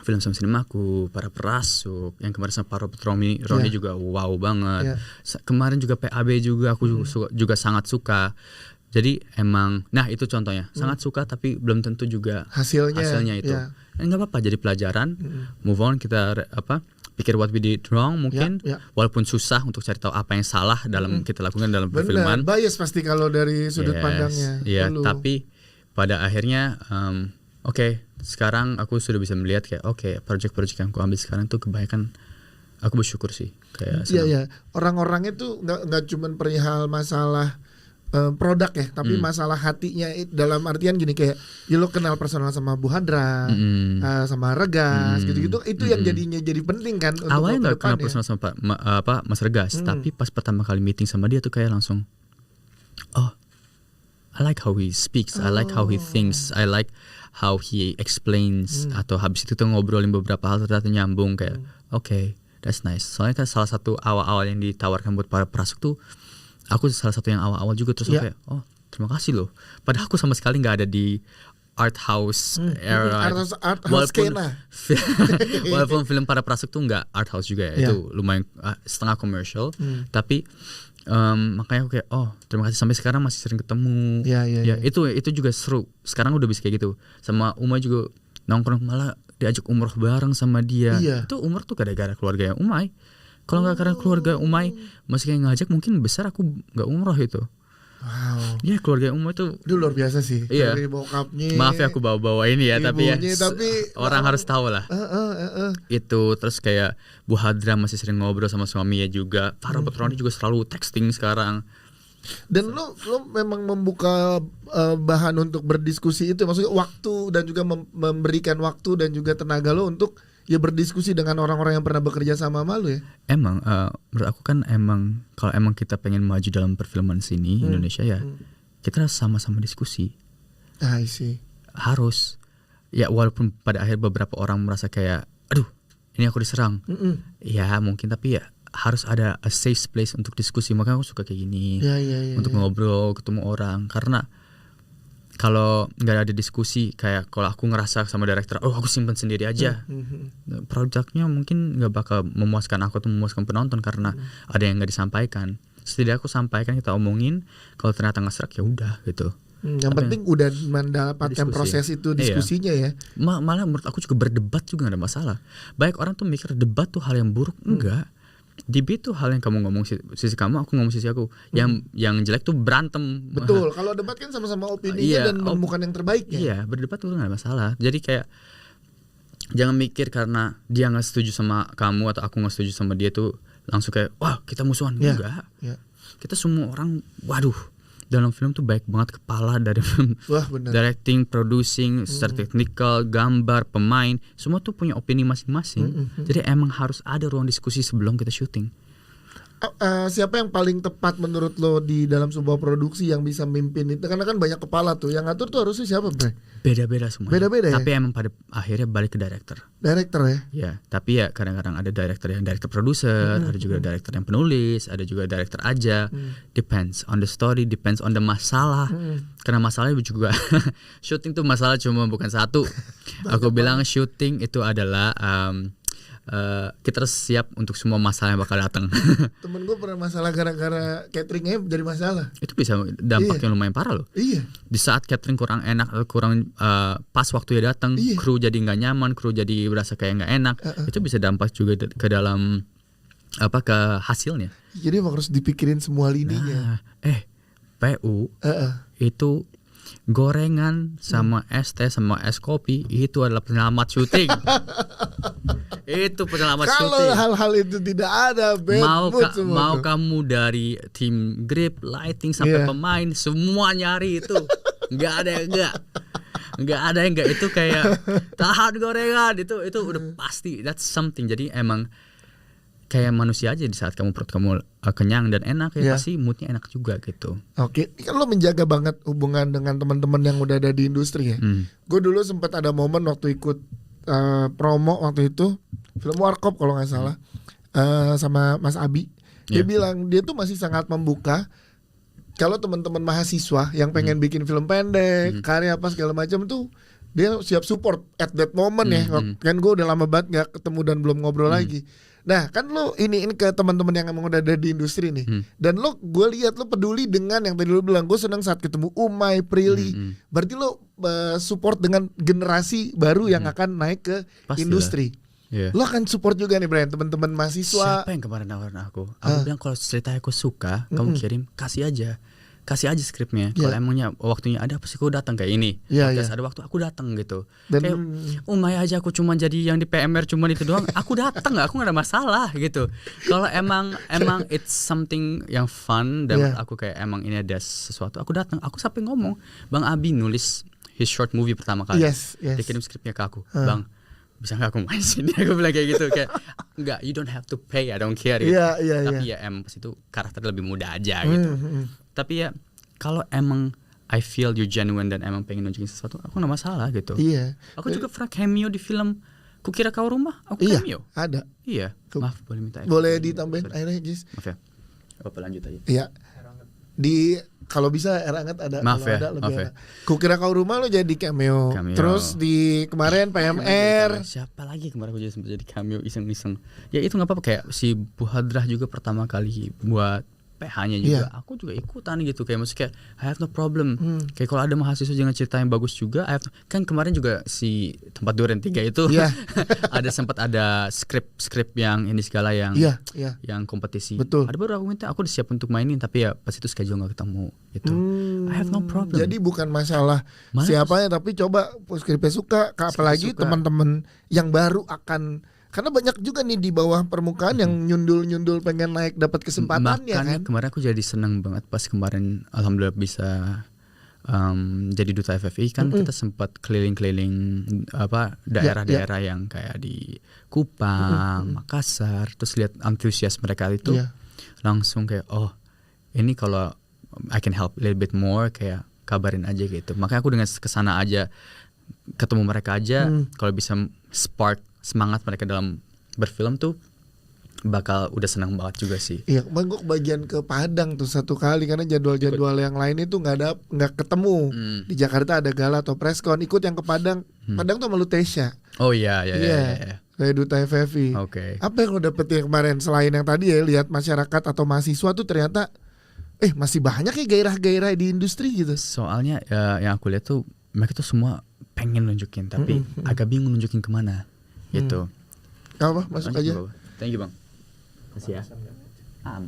film sama sinemaku, para perasuk, yang kemarin sama Pak Robert Roni juga wow banget. Kemarin juga PAB juga aku juga sangat suka. Jadi emang, nah itu contohnya sangat suka tapi belum tentu juga hasilnya itu. Nggak apa-apa jadi pelajaran. Move on, kita pikir what we did wrong mungkin, walaupun susah untuk cari tahu apa yang salah dalam kita lakukan dalam perfilman. Bias pasti kalau dari sudut pandangnya. Iya, tapi pada akhirnya sekarang aku sudah bisa melihat kayak project-project yang aku ambil sekarang tuh kebanyakan aku bersyukur sih kayak. Iya. Orang-orangnya tuh nggak cuma perihal masalah produk ya, tapi masalah hatinya dalam artian gini kayak lo kenal personal sama Bu Hadra, sama Regas gitu-gitu, itu yang jadi penting kan. Awalnya nggak kenal personal sama Mas Regas, tapi pas pertama kali meeting sama dia tuh kayak langsung, oh, I like how he speaks, I like how he thinks, I like how he explains, atau habis itu tuh ngobrolin beberapa hal ternyata nyambung kayak, okay, that's nice. Soalnya kan salah satu awal-awal yang ditawarkan buat para perasuk tuh aku salah satu yang awal-awal juga, terus kayak oh terima kasih loh. Padahal aku sama sekali nggak ada di art house era. Walaupun film para perasuk tuh nggak art house juga ya, itu lumayan setengah commercial. Tapi makanya aku kayak oh terima kasih, sampai sekarang masih sering ketemu. Itu juga seru. Sekarang udah bisa kayak gitu. Sama Umay juga nongkrong, malah diajak umroh bareng sama dia. Itu umroh tuh gara-gara keluarganya Umay. Kalau nggak karena keluarga Umay masih kayak ngajak, mungkin besar aku nggak umroh itu. Wow. Ya keluarga Umay tuh luar biasa sih. Dari bokapnya. Maaf ya aku bawa-bawa ini ya, tapi orang harus tahu lah. Itu terus kayak Bu Hadra masih sering ngobrol sama suaminya juga. Pak Robert Roni juga selalu texting sekarang. Dan lo memang membuka bahan untuk berdiskusi itu, maksudnya waktu dan juga memberikan waktu dan juga tenaga lo untuk berdiskusi dengan orang-orang yang pernah bekerja sama lo ya. Emang menurut aku kan emang kalau emang kita pengen maju dalam perfilman sini Indonesia kita harus sama-sama diskusi. I see. Harus. Ya walaupun pada akhir beberapa orang merasa kayak aduh ini aku diserang. Ya mungkin, tapi ya harus ada a safe place untuk diskusi. Makanya aku suka kayak gini. Untuk ngobrol, ketemu orang. Karena kalau nggak ada diskusi, kayak kalau aku ngerasa sama direktur, oh aku simpen sendiri aja, produknya mungkin nggak bakal memuaskan aku atau memuaskan penonton karena ada yang nggak disampaikan. setidaknya aku sampaikan, kita omongin. Kalau ternyata nggak serak ya udah gitu. Yang penting udah mendapatkan proses itu diskusinya ya. Malah menurut aku juga berdebat juga gak ada masalah. Banyak orang tuh mikir debat tuh hal yang buruk. Enggak. Debate tuh hal yang kamu ngomong sisi kamu, aku ngomong sisi aku. Yang jelek tuh berantem. Betul. Kalau debat kan sama-sama opininya dan menemukan yang terbaik ya. Iya, berdebat tuh gak ada masalah. Jadi kayak jangan mikir karena dia gak setuju sama kamu atau aku gak setuju sama dia tuh langsung kayak wah kita musuhan. Enggak. Kita semua orang dalam film tuh baik banget kepala dari film. Wah, bener. Directing, producing, secara teknikal, gambar, pemain, semua tuh punya opini masing-masing. Jadi emang harus ada ruang diskusi sebelum kita syuting. Siapa yang paling tepat menurut lo di dalam sebuah produksi yang bisa mimpin itu? Karena kan banyak kepala tuh. Yang ngatur tuh harusnya siapa, Bre? Beda-beda semua. Beda-beda Tapi emang pada akhirnya balik ke director. Director ya? Ya, tapi ya kadang-kadang ada director yang director produser, ada juga director yang penulis, ada juga director aja. Depends on the story, depends on the masalah. Karena masalahnya juga syuting tuh masalah cuma bukan satu. Aku bilang syuting itu adalah kita harus siap untuk semua masalah yang bakal datang. Temen gue pernah masalah gara-gara cateringnya jadi masalah. Itu bisa dampaknya lumayan parah loh. Iya. Di saat catering kurang enak atau kurang pas waktu dia datang, kru jadi nggak nyaman, kru jadi berasa kayak nggak enak, itu bisa dampak juga ke dalam ke hasilnya. Jadi emang harus dipikirin semua lininya. PU itu gorengan sama es teh sama es kopi itu adalah penyelamat syuting. Itu penyelamat syuting. Kalau hal-hal itu tidak ada, mau kamu dari tim grip, lighting sampai pemain semua nyari itu. Nggak ada yang enggak itu kayak tahan gorengan itu udah pasti, that's something. Jadi emang kayak manusia aja, di saat perut kamu kenyang dan enak pasti moodnya enak juga gitu. Oke, kan lo menjaga banget hubungan dengan teman-teman yang udah ada di industri ya. Gue dulu sempat ada momen waktu ikut promo waktu itu film Warkop kalau nggak salah, sama Mas Abi. Dia bilang dia tuh masih sangat membuka kalau teman-teman mahasiswa yang pengen bikin film pendek, karya apa segala macam tuh dia siap support at that moment ya. Kan gue udah lama banget nggak ketemu dan belum ngobrol lagi. Nah kan lo ini ke teman-teman yang emang udah ada di industri nih, dan lo gue lihat lo peduli dengan yang tadi lo bilang, gue senang saat ketemu Umay, Prilly. Berarti lo support dengan generasi baru yang akan naik ke industri. Lo akan support juga nih Brian, teman-teman mahasiswa. Siapa yang kemarin nawarin aku bilang kalau cerita aku suka, kamu kirim, kasih aja skripnya. Kalau emangnya waktunya ada, pasti aku datang kayak ini. Ada waktu aku datang gitu. Dan kayak Umay aja aku cuma jadi yang di PMR cuma itu doang, aku datang, aku nggak ada masalah gitu. Kalau emang it's something yang fun dan aku kayak emang ini ada sesuatu, aku datang. Aku sampai ngomong, Bang Abi nulis his short movie pertama kali. Dia kirim skripnya ke aku, Bang, bisa nggak aku main sini? Aku bilang kayak gitu, kayak enggak, you don't have to pay, I don't care gitu. Tapi ya emang pas itu karakter lebih muda aja gitu. Tapi ya kalau emang I feel you genuine dan emang pengen nunjukin sesuatu, aku nggak masalah gitu. Aku juga pernah cameo di film Kukira Kau Rumah, aku cameo. Ada. Maaf, boleh minta. Boleh ditambahin airnya, Jis. Maaf ya. Apa lanjut aja. Iya. Di kalau bisa air hangat ada. Maaf ya. Ada, lebih ada. Kukira Kau Rumah lo jadi cameo. Terus di kemarin PMR. Siapa lagi kemarin aku jadi sempat jadi cameo iseng-iseng. Ya itu nggak apa-apa, kayak si Bu Hadrah juga pertama kali buat PH-nya juga, aku juga ikutan gitu, kayak maksudnya kayak I have no problem. Kayak kalau ada mahasiswa jangan cerita yang bagus juga, kan kemarin juga si Tempat Duren 3 itu sempat ada skrip yang ini segala yang yang kompetisi. Betul. Ada baru aku minta, aku udah siap untuk mainin, tapi ya pas itu schedule nggak ketemu itu. I have no problem. Jadi bukan masalah siapanya, tapi coba skripnya suka, apalagi teman-teman yang baru akan. Karena banyak juga nih di bawah permukaan yang nyundul pengen naik dapat kesempatannya. Makanya kan. Kemarin aku jadi seneng banget pas kemarin alhamdulillah bisa jadi duta FFI kan. Kita sempat keliling-keliling daerah-daerah yang kayak di Kupang, Makassar, terus lihat antusias mereka itu langsung kayak ini kalau I can help a little bit more, kayak kabarin aja gitu. Makanya aku dengan kesana aja, ketemu mereka aja, kalau bisa spark semangat mereka dalam berfilm tuh bakal udah senang banget juga sih. Iya, kemarin gue kebagian ke Padang tuh satu kali karena jadwal-jadwal yang lain itu nggak ketemu. Di Jakarta ada gala atau preskon, ikut yang ke Padang. Padang tuh sama Lutesya. Oh iya. Kayak duta FFI. Oke. Apa yang lo dapet yang kemarin selain yang tadi ya lihat masyarakat atau mahasiswa tuh ternyata masih banyak ya gairah-gairah di industri gitu. Soalnya yang aku lihat tuh mereka tuh semua pengen nunjukin tapi agak bingung nunjukin kemana gitu. Apa masuk aja. Thank you bang. Masih ya.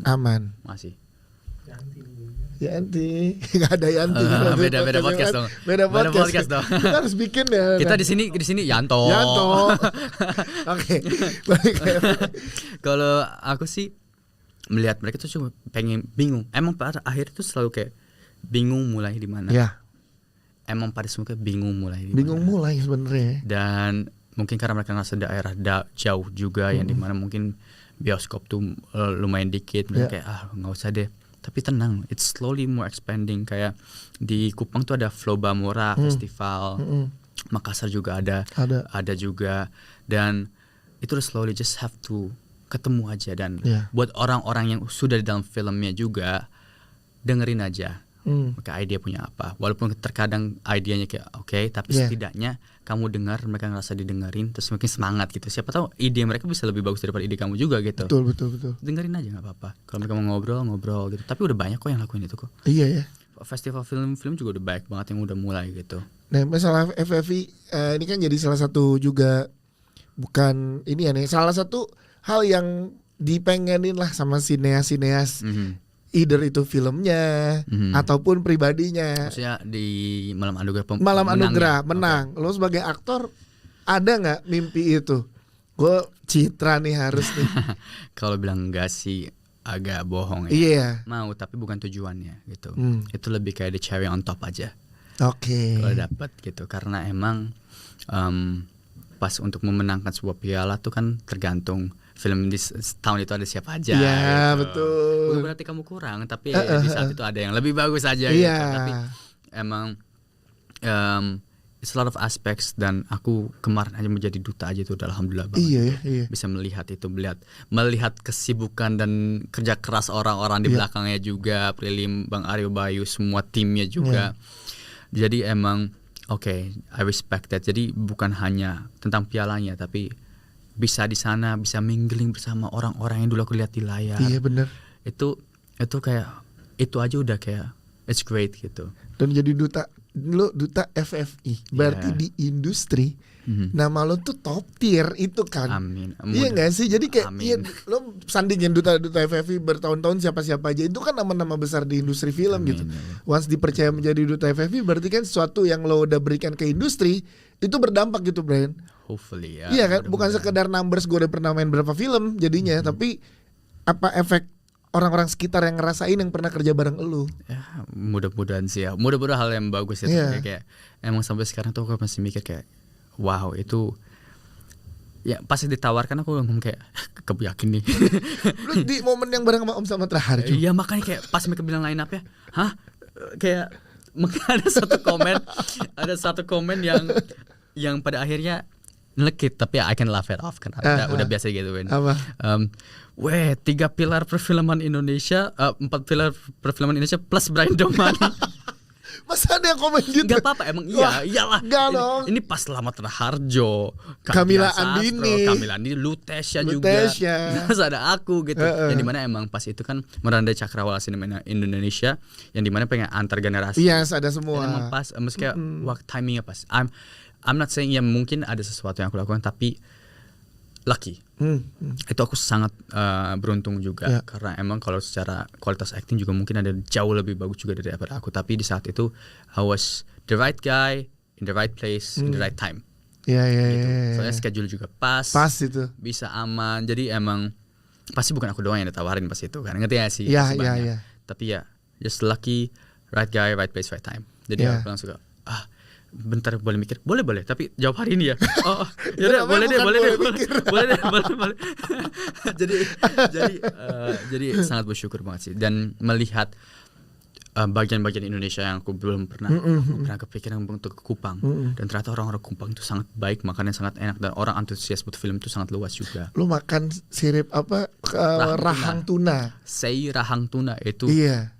Aman. Masih. Yanti, nggak ada Yanti. Beda podcast dong. Beda podcast dong. Kita harus bikin ya. Kita di sini Yanto. Oke. Kalau aku sih melihat mereka tuh cuma pengen bingung. Emang pada akhir itu selalu kayak bingung mulai di mana. Ya. Emang pada semua kayak bingung mulai di mana. Bingung mulai sebenarnya. Dan mungkin karena mereka ngerasa daerah jauh juga yang dimana mungkin bioskop tuh lumayan dikit. Mereka kayak nggak usah deh. Tapi tenang, it's slowly more expanding. Kayak di Kupang tuh ada Flow Bamora Festival, Makassar juga ada juga. Dan itu udah slowly just have to ketemu aja. Dan buat orang-orang yang sudah di dalam filmnya juga, dengerin aja mereka idea punya apa. Walaupun terkadang idenya kayak oke, tapi setidaknya kamu dengar, mereka ngerasa didengerin, terus mungkin semangat gitu. Siapa tahu ide mereka bisa lebih bagus daripada ide kamu juga gitu. Betul. Dengerin aja nggak apa-apa. Kalau mereka mau ngobrol gitu. Tapi udah banyak kok yang lakuin itu kok. Iya ya. Festival film juga udah banyak banget yang udah mulai gitu. Nah masalah FFI ini kan jadi salah satu juga bukan ini ya nih. Salah satu hal yang dipengenin lah sama sineas-sineas. Either itu filmnya ataupun pribadinya. Maksudnya di Malam Anugerah menang. Lo sebagai aktor ada nggak mimpi itu? Gue Citra nih harus nih. Kalau bilang enggak sih agak bohong ya. Iya. Mau tapi bukan tujuannya gitu. Itu lebih kayak the cherry on top aja. Oke. Kalau dapat gitu karena emang pas untuk memenangkan sebuah piala tuh kan tergantung film di tahun itu ada siapa aja. Iya gitu. betul. Bukan berarti kamu kurang, tapi di saat itu ada yang lebih bagus aja gitu. Tapi emang it's a lot of aspects dan aku kemarin aja menjadi duta aja itu udah alhamdulillah banget. Iya. Bisa melihat itu, melihat kesibukan dan kerja keras orang-orang di belakangnya juga, Prilim, Bang Aryo Bayu, semua timnya juga. Jadi emang I respect that. Jadi bukan hanya tentang pialanya tapi bisa di sana, bisa mingling bersama orang-orang yang dulu aku lihat di layar. Iya benar. Itu kayak itu aja udah kayak it's great gitu. Dan jadi duta FFI. Berarti di industri nama lo tuh top tier itu kan. Amin. Iya nggak sih? Jadi kayak lo sandingin duta FFI bertahun-tahun siapa-siapa aja itu kan nama-nama besar di industri film gitu. Once dipercaya menjadi duta FFI berarti kan sesuatu yang lo udah berikan ke industri itu berdampak gitu, Brian. Hopefully ya. Iya kan, bukan sekedar numbers gue udah pernah main berapa film jadinya, tapi apa efek orang-orang sekitar yang ngerasain yang pernah kerja bareng elu. Ya, mudah-mudahan sih ya. Mudah-mudahan hal yang bagus ya. Kayak emang sampai sekarang tuh aku masih mikir kayak wow itu ya pas ditawarkan aku ngomong kayak keyakin nih. Lu di momen yang bareng sama Om Slamet Raharjo. Iya makanya kayak pas mereka bilang line up ya, kayak mungkin ada satu komen yang pada akhirnya ngelekit tapi I can laugh it off kan udah biasa gitu kan. 3 pilar perfilman Indonesia, 4 pilar perfilman Indonesia plus Brian Domani. Masa ada yang komen gitu? Gak apa-apa emang iyalah. Ini pas Slamet Raharjo, Kamila Andini, Lutesya juga. Terus ada aku gitu. Yang dimana emang pas itu kan merandai cakrawala sinema Indonesia yang dimana pengen antar generasi. Yes, ada semua. Dan emang pas kayak waktu timingnya pas. I'm not saying ya mungkin ada sesuatu yang aku lakukan tapi lucky. Itu aku sangat beruntung juga karena emang kalau secara kualitas acting juga mungkin ada jauh lebih bagus juga daripada aku, tapi di saat itu I was the right guy in the right place in the right time. Iya. Soalnya schedule juga pas itu bisa aman, jadi emang pasti bukan aku doang yang ditawarin pas itu kan, ngerti ya sih? Iya. Tapi ya just lucky, right guy, right place, right time. Jadi aku langsung bentar boleh mikir, boleh tapi jawab hari ini ya. Yaudah boleh deh. Jadi sangat bersyukur banget sih dan melihat bagian-bagian Indonesia yang aku belum pernah kepikiran untuk ke Kupang dan ternyata orang-orang Kupang itu sangat baik, makannya sangat enak dan orang antusias buat film itu sangat luas juga. Lu makan sirip rahang tuna. Sei rahang tuna itu. Iya.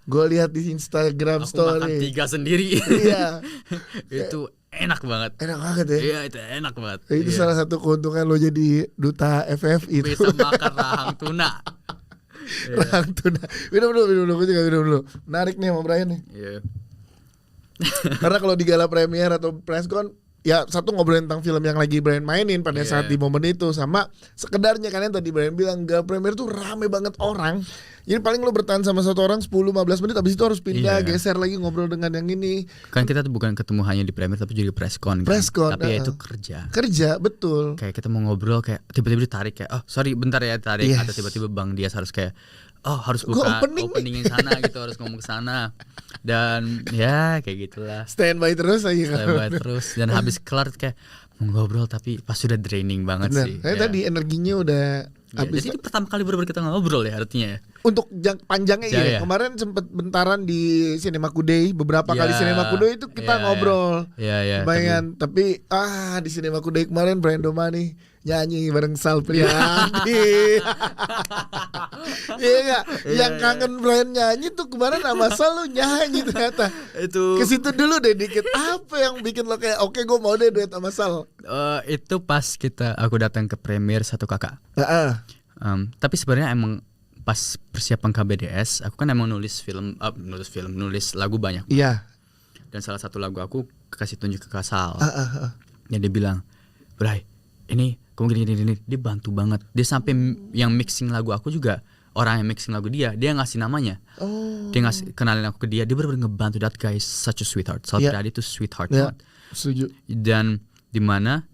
Gue lihat di Instagram aku story. Aku makan 3 sendiri. Iya. Itu enak banget. Enak banget ya. Iya itu enak banget. Itu salah satu keuntungan lo jadi duta FFI itu. Bisa makan rahang tuna. Rahang tuna. Minum dulu, gue juga minum dulu. Menarik nih sama Brian nih. Iya. Karena kalau di gala premier atau presscon, ya satu ngobrolin tentang film yang lagi Brian mainin pada saat di momen itu, sama sekedarnya kan yang tadi Brian bilang gala premier tuh rame banget orang. Jadi paling lo bertahan sama satu orang 10-15 menit, habis itu harus pindah, geser lagi ngobrol dengan yang ini. Kan kita tuh bukan ketemu hanya di premier tapi juga di presscon kan. Tapi ya itu kerja, betul. Kayak kita mau ngobrol kayak tiba-tiba ditarik kayak, oh sorry bentar ya tarik, atau tiba-tiba Bang Dias harus kayak, oh harus buka openingin sana gitu, harus ngomong ke sana. Dan ya kayak gitulah. Standby terus aja kan. Terus dan habis kelar kayak mau ngobrol tapi pas sudah draining banget sih. Tadi energinya udah habis. Jadi pertama kali baru kita ngobrol ya artinya. Untuk panjangnya kemarin sempet bentaran di Cinemaku Day, beberapa kali Cinemaku Day itu kita ngobrol. Lumayan, tapi di Cinemaku Day kemarin Brian Domani nyanyi bareng Sal Priadi. Iya enggak? Yang kangen Brian nyanyi tuh kemarin sama Sal lu nyanyi ternyata. Itu. Ke situ dulu deh dikit. Apa yang bikin lo kayak oke gue mau deh duet sama Sal? Itu pas aku datang ke premier Satu Kakak. Tapi sebenarnya emang pas persiapan KBDS, aku kan emang nulis lagu banyak. Iya. Dan salah satu lagu aku kasih tunjuk ke Kasal. Dan dia bilang, Bray, ini kamu gini. Dia bantu banget. Dia sampai yang mixing lagu aku juga, orang yang mixing lagu dia ngasih namanya. Dia ngasih kenalin aku ke dia. Dia benar-benar ngebantu. That guy is such a sweetheart. Sal Priadi itu sweetheart banget. Setuju. Dan dimana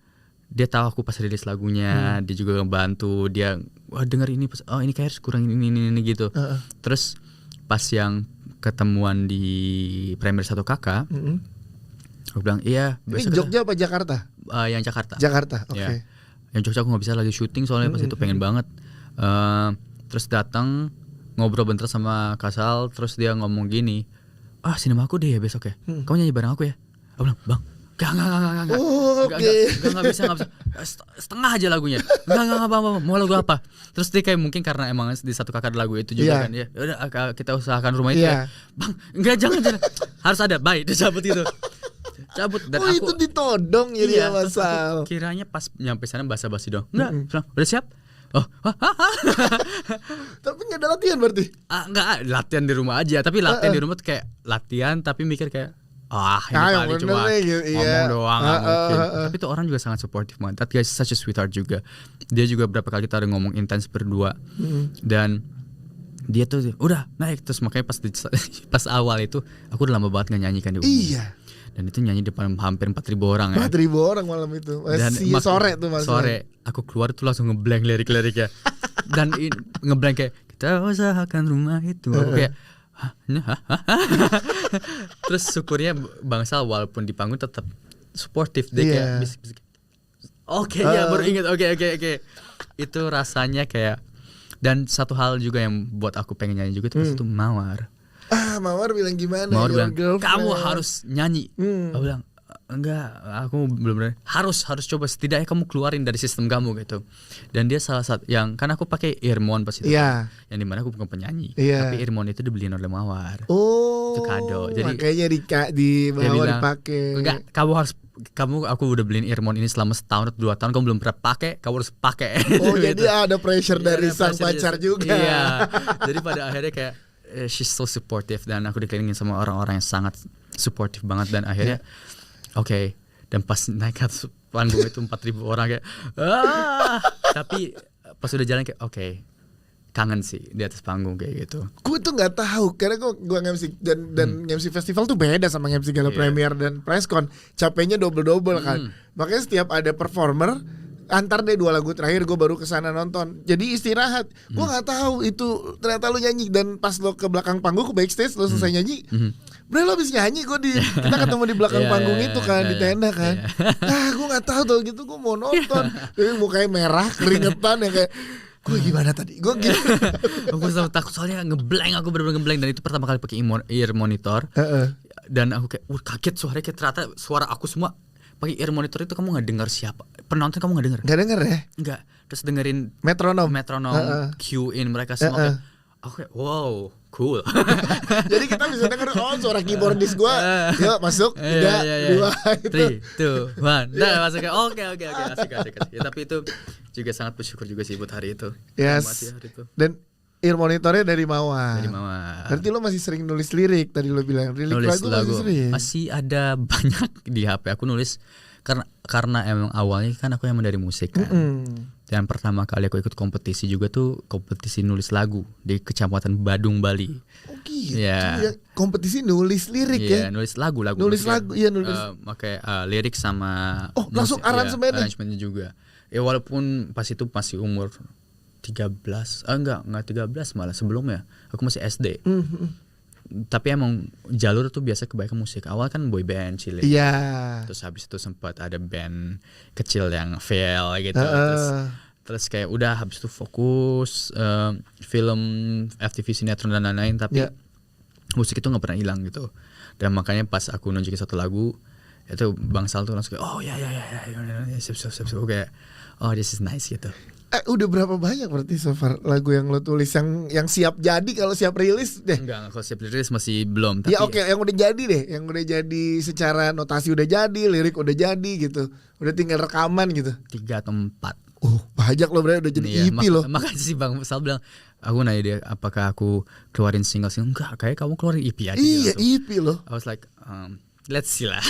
dia tahu aku pas rilis lagunya, dia juga ngebantu, dia denger ini pas, ini kayak harus kurangin ini gitu. Terus pas yang ketemuan di premier Satu Kakak, aku bilang iya. Ini Jogja apa Jakarta? Yang Jakarta. Oke. Ya. Yang Jogja aku nggak bisa lagi syuting soalnya pas itu pengen banget. Terus datang ngobrol bentar sama Kasal, terus dia ngomong gini, Cinemaku Day ya besok ya, kamu nyanyi bareng aku ya? Aku bilang, Bang, Gak. Gak bisa. Setengah aja lagunya. Gak apa-apa. Mau lagu apa? Terus dia kayak mungkin karena emang di Satu Kakak lagu itu juga kan ya. Udah kita usahakan rumah itu ya. Bang, enggak jangan. Harus ada. Baik, dia cabut itu. Dan aku itu ditodong jadi masalah. Kiranya pas nyampe sana basa-basi dong. Enggak, udah siap? Tapi gak ada latihan berarti? Enggak, latihan di rumah aja. Tapi latihan di rumah tuh kayak latihan tapi mikir kayak ini cuma ngomong doang mungkin. Tapi tuh orang juga sangat supportive banget. That guy is such a sweetheart juga. Dia juga berapa kali kita ada ngomong intens berdua. Dan dia tuh udah naik. Terus makanya pas awal itu aku udah lama banget gak nyanyikan di rumah. Iya. Dan itu nyanyi depan hampir 4.000 orang 4.000 orang malam itu. Sore tuh mas. Sore aku keluar tuh langsung ngeblank lirik-lirik ya. Dan ngeblank kayak kita usahakan rumah itu. Aku kayak terus syukurnya Bang Sal walaupun di panggung tetap supportive. Dia kayak bisik-bisik. Baru ingat. Oke. Itu rasanya kayak. Dan satu hal juga yang buat aku pengen nyanyi juga itu Mawar. Mawar bilang gimana? Mawar bilang kamu harus nyanyi. Aku bilang enggak, aku belum harus coba, setidaknya kamu keluarin dari sistem kamu gitu. Dan dia salah satu yang kan aku pakai earphone pas itu, yang dimana aku bukan penyanyi, tapi earphone itu dibeliin oleh Mawar. Itu kado. Jadi makanya di Mawar dipakai. Enggak, aku udah beliin earphone ini selama setahun atau 2 tahun, kamu belum pernah pakai, kamu harus pakai. Jadi ada pressure dari sang pacar juga. Iya. Jadi pada akhirnya kayak she's so supportive, dan aku dikelilingin sama orang-orang yang sangat supportive banget. Dan akhirnya dan pas naik atas panggung itu 4.000 orang kayak tapi pas udah jalan kayak kangen sih di atas panggung kayak gitu. Gue tuh nggak tahu karena gue nge-MC dan nge-MC festival tuh beda sama nge-MC Gala Premier dan Presscon. Capeknya double kan. Makanya setiap ada performer antar deh 2 lagu terakhir gue baru kesana nonton. Jadi istirahat. Gue nggak tahu itu ternyata lo nyanyi, dan pas lo ke belakang panggung ke backstage lo selesai nyanyi. Bro, lo habis nyanyi, kita ketemu di belakang panggung itu kan di tenda kan. Gue nggak tahu tuh gitu, gue mau nonton. Tapi mukanya merah, keringetan ya kayak gue gimana tadi? Gue selalu takut soalnya aku bener-bener ngeblank, dan itu pertama kali pakai ear monitor. Dan aku kayak kaget suaranya, kayak ternyata suara aku semua pakai ear monitor itu kamu nggak dengar siapa penonton, kamu nggak dengar. Nggak dengar ya? Nggak. Terus dengerin metronom cue in mereka semua kayak, aku kayak wow cool. Jadi kita bisa denger suara keyboardis gue, yuk masuk 3, 2, 3, 2, 1. Nah masuk kayak oke asik. Ya, tapi itu juga sangat bersyukur juga sih buat hari itu. Yes. Hari itu. Dan ear monitornya dari Mawar. Dari Mawar. Berarti lo masih sering nulis lirik tadi lo bilang. Nulis lagu masih sering. Masih ada banyak di HP aku nulis karena emang awalnya kan aku emang dari musik kan. Dan pertama kali aku ikut kompetisi juga tuh kompetisi nulis lagu di Kecamatan Badung, Bali. Oh gitu. Ya. Kompetisi nulis lirik ya. Nulis lagu. Nulis lagu, iya nulis. Pakai lirik sama langsung aransemennya. Aransemennya juga. Ya walaupun pas itu masih umur 13, enggak 13 malah sebelumnya. Aku masih SD. Tapi emang jalur tuh biasa kebanyakan musik. Awal kan boy band cilik. Iya. Terus habis itu sempat ada band kecil yang fail gitu. Terus kayak udah habis itu fokus film, FTV, sinetron dan lain-lain. Tapi musik itu nggak pernah hilang gitu. Dan makanya pas aku nunjukin satu lagu itu Bang Sal tuh langsung kayak siap kayak this is nice gitu. Udah berapa banyak berarti so far lagu yang lo tulis yang siap jadi, kalau siap rilis deh? Enggak, kalau siap rilis masih belum. Tapi ya oke, yang udah jadi deh, yang udah jadi secara notasi udah jadi, lirik udah jadi gitu, udah tinggal rekaman gitu. 3 atau 4. Banyak lo berarti udah jadi EP lo. Makanya sih Bang Sal bilang, aku nanya dia apakah aku keluarin single. Enggak, kayak kamu keluarin EP aja. Iya EP lo. I was like let's see lah.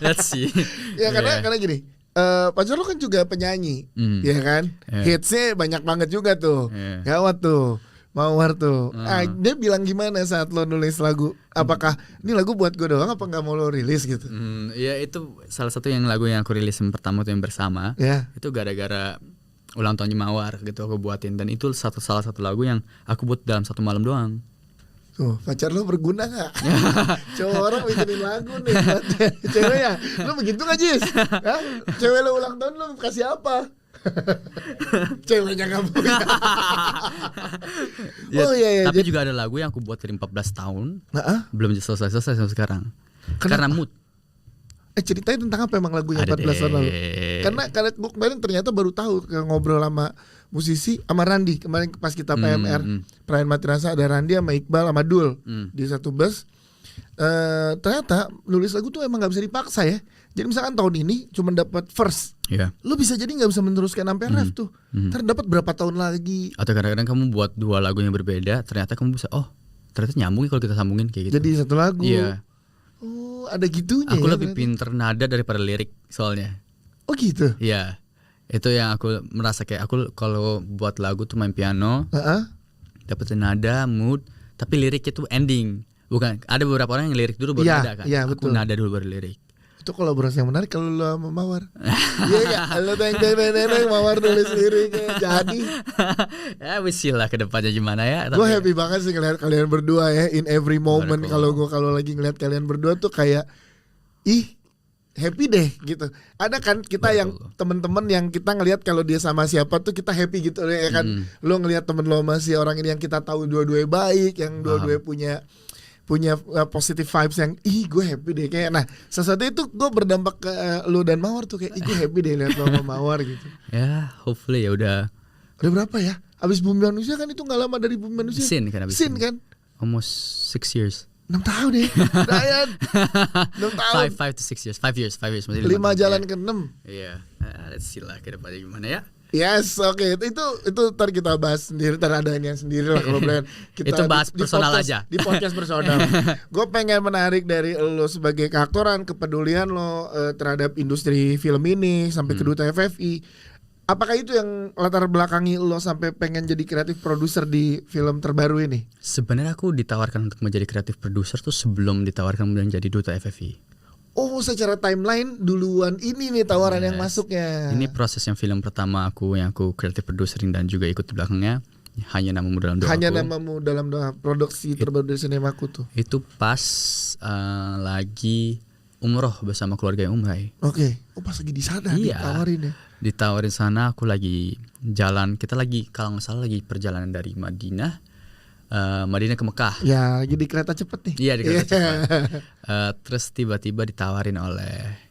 Let's see. Ya karena gini, pacar lo kan juga penyanyi, ya kan? Hitsnya banyak banget juga tuh. Gawat tuh, Mawar tuh. Dia bilang gimana saat lo nulis lagu? Apakah ini lagu buat gue doang, apa nggak mau lo rilis gitu? Ya itu salah satu yang lagu yang aku rilis yang pertama tuh yang bersama. Itu gara-gara ulang tahunnya Mawar gitu aku buatin, dan itu salah satu lagu yang aku buat dalam satu malam doang. Tuh, pacar lo berguna gak? Cowok orang bikinin lagu nih ceweknya. Lo begitu gak Jis? Cewek lo ulang tahun lo kasih apa? Ceweknya gak punya. Iya. Tapi juga ada lagu yang aku buat dari 14 tahun belum selesai sampai sekarang. Karena mood. Ceritain tentang apa emang lagunya 14 tahun lalu? Karena gue kemarin ternyata baru tahu ngobrol sama musisi sama Randi kemarin pas kita PMR Perayaan Mati Rasa, ada Randi sama Iqbal sama Dul di satu bus. Ternyata nulis lagu tuh emang nggak bisa dipaksa ya. Jadi misalkan tahun ini cuma dapat verse, lo bisa jadi nggak bisa meneruskan sampai ref tuh. Ntar dapat berapa tahun lagi. Atau kadang-kadang kamu buat 2 lagu yang berbeda, ternyata kamu bisa ternyata nyambung kalau kita sambungin kayak gitu. Jadi satu lagu. Iya. Ada gitunya. Aku lebih pinter nada daripada lirik soalnya. Oh gitu. Iya. Itu yang aku merasa kayak aku kalau buat lagu tuh main piano, dapetin nada, mood, tapi liriknya tuh ending. Bukan, ada beberapa orang yang lirik dulu baru nada kan. Iya, aku betul. nada dulu baru lirik. Itu kolaborasi yang menarik kalau lo sama Mawar. Iya enggak? Lo teng Mawar nulis liriknya jadi. Ya wis lah ke depannya gimana ya. Gue happy banget sih ngeliat kalian berdua ya, in every moment. Kalau lagi ngeliat kalian berdua tuh kayak happy deh gitu. Ada kan kita yang temen-temen yang kita ngelihat kalau dia sama siapa tuh kita happy gitu ya kan. Lo ngelihat temen lo masih orang ini yang kita tahu dua-duanya baik, yang dua-duanya punya positive vibes yang gue happy deh kayak. Nah sesuatu itu gue berdampak ke lo dan Mawar tuh kayak gue happy deh lihat lo sama Mawar gitu. Ya hopefully ya udah berapa ya? Abis Bumi Manusia kan itu gak lama dari Bumi Manusia. Sin kan Almost 6 years. 6 tahun deh Ryan. 6 tahun 5 to 6 years 5 years masih 5 jalan ke 6. Iya. Let's see lah ke depannya gimana ya. Yes, oke. Itu ntar kita bahas sendiri, teradanya sendiri lah kalau brand. Kita itu bahas personal aja. Di podcast personal. Gue pengen menarik dari lo sebagai keaktoran, kepedulian lo terhadap industri film ini sampai ke Duta FFI. Apakah itu yang latar belakangi lo sampai pengen jadi kreatif produser di film terbaru ini? Sebenarnya aku ditawarkan untuk menjadi kreatif produser tuh sebelum ditawarkan menjadi Duta FFI. Oh, secara timeline duluan ini nih tawaran yang masuknya. Ini proses yang film pertama aku yang aku kreatif producering dan juga ikut di belakangnya. Hanya Namamu Dalam Doaku. Hanya Namamu Dalam Doa, produksi terbaru dari Sinemaku tuh. Itu pas lagi umroh bersama keluarga yang umrai. Oke. Oh, pas lagi di sana ditawarin ya. Ditawarin sana, aku lagi jalan. Kita lagi kalau nggak salah lagi perjalanan dari Madinah ke Mekah. Ya, jadi kereta cepet nih. Iya, di kereta cepet. Terus tiba-tiba ditawarin oleh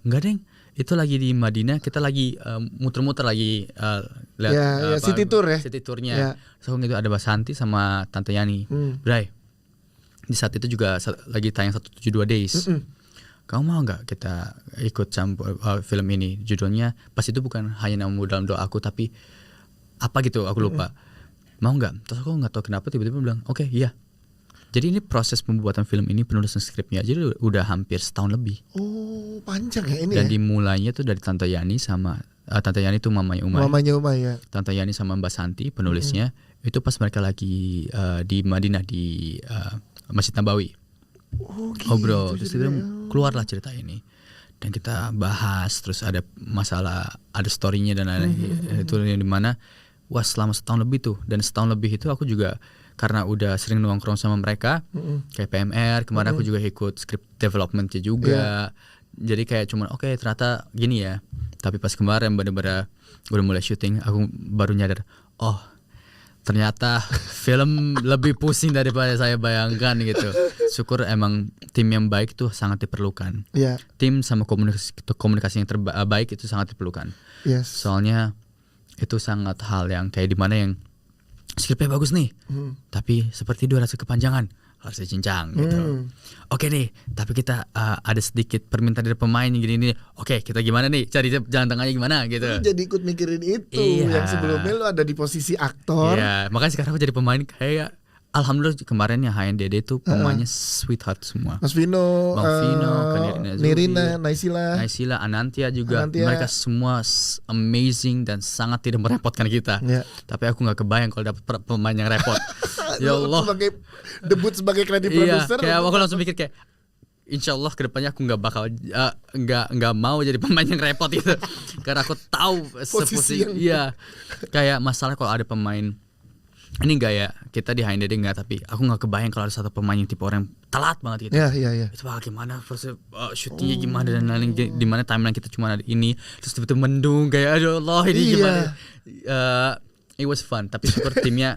enggak deng, itu lagi di Madinah, kita lagi muter-muter lagi lihat city tour ya. City tournya. So itu ada Mbak Santi sama Tante Yani. Bray. Di saat itu juga lagi tayang 172 Days. Kamu mau nggak kita ikut campur film ini? Judulnya pas itu bukan Hanya Namamu Dalam Doaku, tapi apa gitu aku lupa. mau nggak? Terus aku nggak tahu kenapa tiba-tiba bilang oke, iya. Jadi ini proses pembuatan film ini, penulisan skripnya jadi udah hampir setahun lebih. Oh, panjang ya ini. Dan ya? dimulainya tuh dari Tante Yani sama Tante Yani tuh mamanya Umay. Ya. Tante Yani sama Mbak Santi penulisnya itu pas mereka lagi di Madinah di Masjid Nabawi. Oh, gitu, ngobrol terus itu keluarlah cerita ini dan kita bahas, terus ada masalah, ada storynya dan lain-lain. Itu yang dimana wah selama setahun lebih tuh, dan setahun lebih itu aku juga karena udah sering nongkrong sama mereka kayak PMR kemarin aku juga ikut script developmentnya juga. Jadi kayak cuman oke, ternyata gini ya. Tapi pas kemarin bener-bener udah mulai syuting aku baru nyadar, oh ternyata film lebih pusing daripada saya bayangkan gitu. Syukur emang tim yang baik tuh sangat diperlukan. Tim sama komunikasi yang terbaik itu sangat diperlukan. Soalnya itu sangat hal yang kayak dimana yang skripnya bagus nih, tapi seperti durasi kepanjangan harus dicincang gitu. Oke nih, tapi kita ada sedikit permintaan dari pemain gini nih. Oke, kita gimana nih? Cari jalan tengahnya gimana gitu. Lu jadi ikut mikirin itu yang sebelumnya lu ada di posisi aktor. Iya, makanya sekarang aku jadi pemain kayak alhamdulillah kemarin yang HNDD tuh pemainnya sweetheart semua. Mas Vino, Bang Vino, Nirina, Naysila, Anantia juga. Mereka semua amazing dan sangat tidak merepotkan kita. Tapi aku nggak kebayang kalau dapat pemain yang repot. Ya Allah. Sebagai debut sebagai kreatif produser. Kayak aku langsung mikir kayak insya Allah kedepannya aku nggak bakal nggak mau jadi pemain yang repot itu. Karena aku tahu posisi yang kayak masalah kalau ada pemain. Ini enggak ya, kita di HNDD enggak, tapi aku nggak kebayang kalau ada satu pemain yang tipe orang yang telat banget gitu. Iya. Itu bagaimana proses syutingnya gimana dan lain-lain, di mana timeline kita cuma ada ini, terus tiba-tiba mendung kayak aduh Allah ini gimana. It was fun, tapi syukur timnya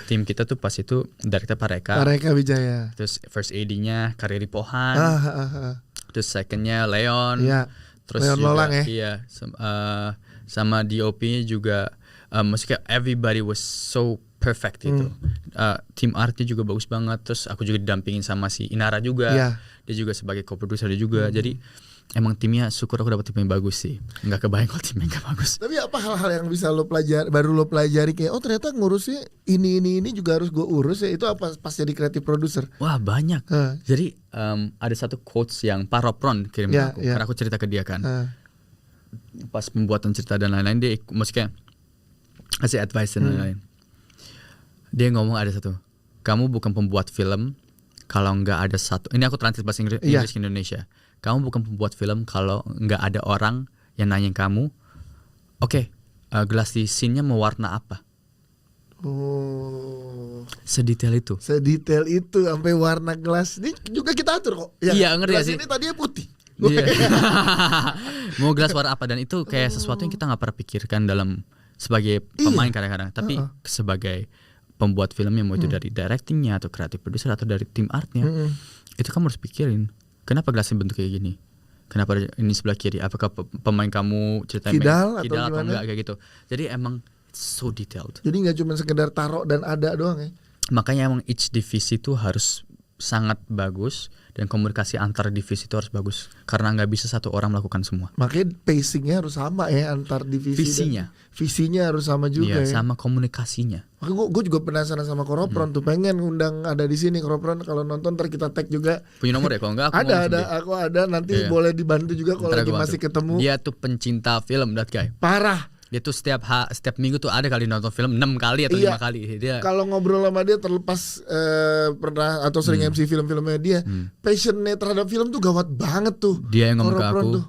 tim kita tuh pas itu director Pareka Wijaya. Terus first AD-nya Karyadi Pohan. Terus second-nya Leon. Terus Leon juga Lolang ya. Iya, sama DOP-nya juga maksudnya everybody was so perfect gitu. Tim artnya juga bagus banget. Terus aku juga didampingin sama si Inara juga. Dia juga sebagai co-producer dia juga. Jadi emang timnya syukur aku dapat tim yang bagus sih. Nggak kebayang kalau timnya nggak bagus. Tapi apa hal-hal yang bisa lo pelajari kayak oh ternyata ngurusnya ini juga harus gue urus ya, itu apa pas jadi kreatif produser? Wah banyak. Jadi ada satu quotes yang Pak Ropron kirim ke aku. Karena aku cerita ke dia kan. Pas pembuatan cerita dan lain-lain dia maksudnya kasih advice dan lain-lain. Dia ngomong ada satu, kamu bukan pembuat film kalau nggak ada satu. Ini aku translate bahasa Inggris ke Indonesia. Kamu bukan pembuat film kalau nggak ada orang yang nanyain kamu, oke, gelas di scene-nya mau warna apa? Oh, sedetail itu sampai warna gelas ini juga kita atur kok. Iya, ngerti gelas sih. Ini tadinya putih. Mau gelas warna apa, dan itu kayak sesuatu yang kita nggak pernah pikirkan dalam sebagai pemain kadang-kadang, tapi sebagai pembuat filmnya, mau itu dari directingnya atau kreatif producer atau dari tim artnya, itu kamu harus pikirin kenapa gelasnya bentuk kayak gini, kenapa ini sebelah kiri, apakah pemain kamu ceritanya kidal atau enggak kayak gitu. Jadi emang so detailed. Jadi nggak cuma sekedar taruh dan ada doang ya. Makanya emang each divisi itu harus sangat bagus dan komunikasi antar divisi itu harus bagus karena nggak bisa satu orang melakukan semua. Makanya pacingnya harus sama ya antar divisi. Visinya harus sama juga ya. Sama komunikasinya. Makanya gue juga penasaran sama Koropron tuh, pengen undang ada di sini Koropron, kalau nonton ntar kita tag juga. Punya nomor ya kalau enggak? Aku ada nanti boleh dibantu juga kalau lagi masih ketemu. Dia tuh pencinta film that guy. Parah. Dia tuh setiap minggu tuh ada kali nonton film 6 kali atau 5 kali. Dia kalau ngobrol sama dia terlepas pernah atau sering MC film-filmnya dia, passionnya terhadap film tuh gawat banget tuh. Dia yang ngomong ke aku,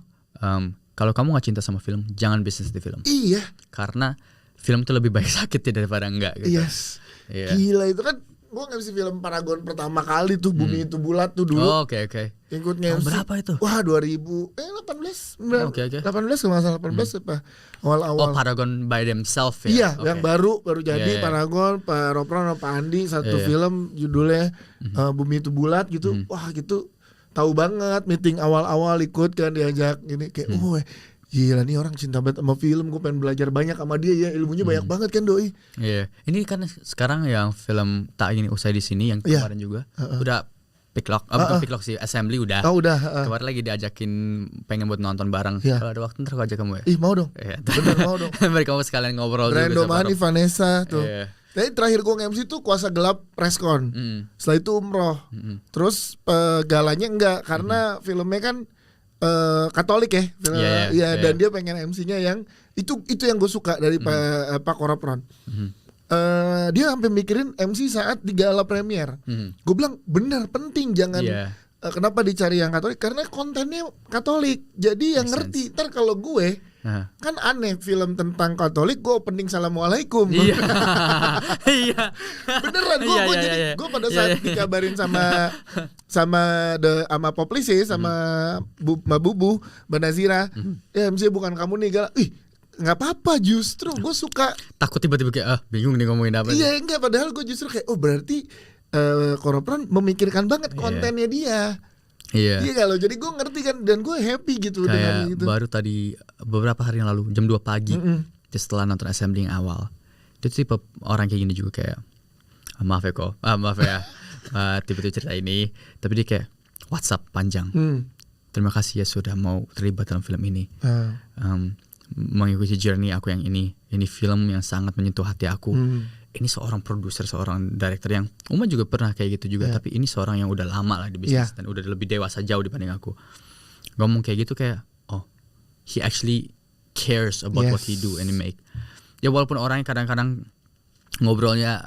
kalau kamu gak cinta sama film, jangan bisnis di film. Iya. Karena film tuh lebih baik sakit ya daripada enggak gitu. Gila itu kan. Gue nge-MC film Paragon pertama kali tuh, Bumi Itu Bulat tuh dulu. Oh, oke. Ikut nge-MC. Berapa itu? Wah 2018. 18 kalau nggak salah 18 apa awal-awal. Oh, Paragon by themselves ya. Iya, yang baru jadi Paragon, Pak Ropron, Pak Andi satu film judulnya Bumi Itu Bulat gitu. Wah gitu. Tahu banget meeting awal-awal ikut kan, diajak gini kayak gila nih orang cinta banget sama film, gue pengen belajar banyak sama dia ya, ilmunya banyak banget kan doi. Iya, ini kan sekarang yang film Tak Ingin Usai di Sini yang kemarin juga udah picklock, bukan picklock sih, assembly udah. Kemarin lagi diajakin pengen buat nonton bareng. Kalau ada waktu ntar aku ajak kamu ya. Ih mau dong. Bener mau dong. Mereka mau sekalian ngobrol Brando juga. Mani, Vanessa tuh. Tapi terakhir gue nge-MC tuh Kuasa Gelap Preskon. Setelah itu Umroh. Terus galanya enggak karena filmnya kan Katolik ya. Dan dia pengen MC-nya yang itu yang gue suka dari Pak Koropron. Dia sampai mikirin MC saat di gala premier. Gue bilang benar penting, jangan kenapa dicari yang Katolik, karena kontennya Katolik. Jadi yang ngerti. Ntar kalau gue kan aneh film tentang Katolik, gue opening Assalamualaikum. Iya. Beneran gue pada saat dikabarin sama Poplisi sama Mbak Bubu, Mbak Nazira, MC bukan kamu nih Gala. Nggak apa-apa, justru gue suka. Takut tiba-tiba kayak bingung nih ngomongin apa. Iya enggak, padahal gue justru kayak berarti Koropron memikirkan banget kontennya dia. Iya kalau jadi gue ngerti kan, dan gue happy gitu kayak dengan itu. Baru tadi beberapa hari yang lalu jam 2 pagi setelah nonton assembly yang awal, itu tipe orang kayak gini juga kayak maaf ya tiba-tiba cerita ini, tapi dia kayak WhatsApp panjang. Terima kasih ya sudah mau terlibat dalam film ini. Mengikuti journey aku yang ini film yang sangat menyentuh hati aku. Ini seorang produser, seorang director yang Uma juga pernah kayak gitu juga, tapi ini seorang yang udah lama lah di bisnis dan udah lebih dewasa jauh dibanding aku. Ngomong kayak gitu kayak he actually cares about what he do and he make. Ya walaupun orangnya kadang-kadang ngobrolnya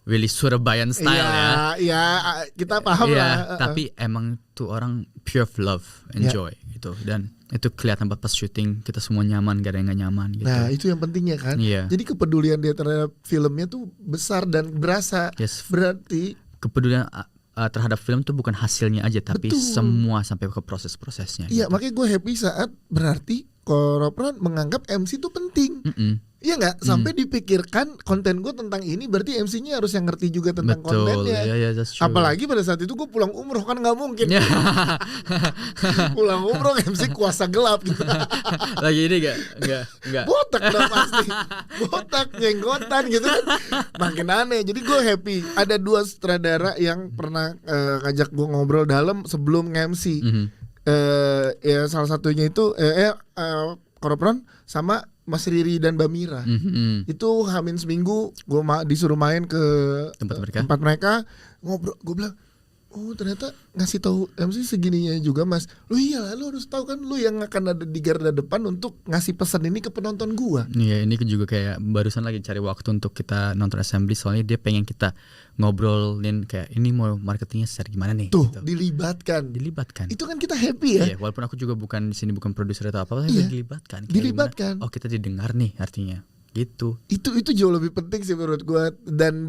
really Surabayan style ya kita paham lah. Tapi emang tuh orang pure love and joy gitu, dan itu kelihatan pas syuting kita semua nyaman, gak ada yang gak nyaman gitu. Nah itu yang pentingnya kan. Jadi kepedulian dia terhadap filmnya tuh besar dan berasa. Berarti kepedulian terhadap film tuh bukan hasilnya aja, tapi semua sampai ke proses-prosesnya. Iya gitu. Makanya gue happy saat berarti Koropron menganggap MC itu penting. Iya nggak, sampai dipikirkan konten gue tentang ini, berarti MC-nya harus yang ngerti juga tentang kontennya. Apalagi pada saat itu gue pulang umroh, kan nggak mungkin. Pulang umroh MC Kuasa Gelap gitu. Lagi ini nggak. Botak dong pasti. Botak, jenggotan gitu kan. Makin aneh. Jadi gue happy. Ada 2 sutradara yang pernah ngajak gue ngobrol dalam sebelum nge-MC. Ya salah satunya itu Koropron sama Mas Riri dan Mbak Mira. Itu hamin seminggu gue disuruh main ke tempat mereka ngobrol. Gue bilang, oh ternyata ngasih tahu MC segininya juga Mas. Lu iyalah, lu harus tahu kan, lu yang akan ada di garda depan untuk ngasih pesan ini ke penonton gua. Iya, ini juga kayak barusan lagi cari waktu untuk kita nonton assembly, soalnya dia pengen kita ngobrolin kayak ini mau marketingnya secara gimana nih. Tuh gitu. Dilibatkan. Itu kan kita happy ya. Iya, walaupun aku juga bukan di sini bukan produser atau apa, tapi dilibatkan. Dilibatkan. Oh kita didengar nih artinya. Gitu. Itu jauh lebih penting sih menurut gua, dan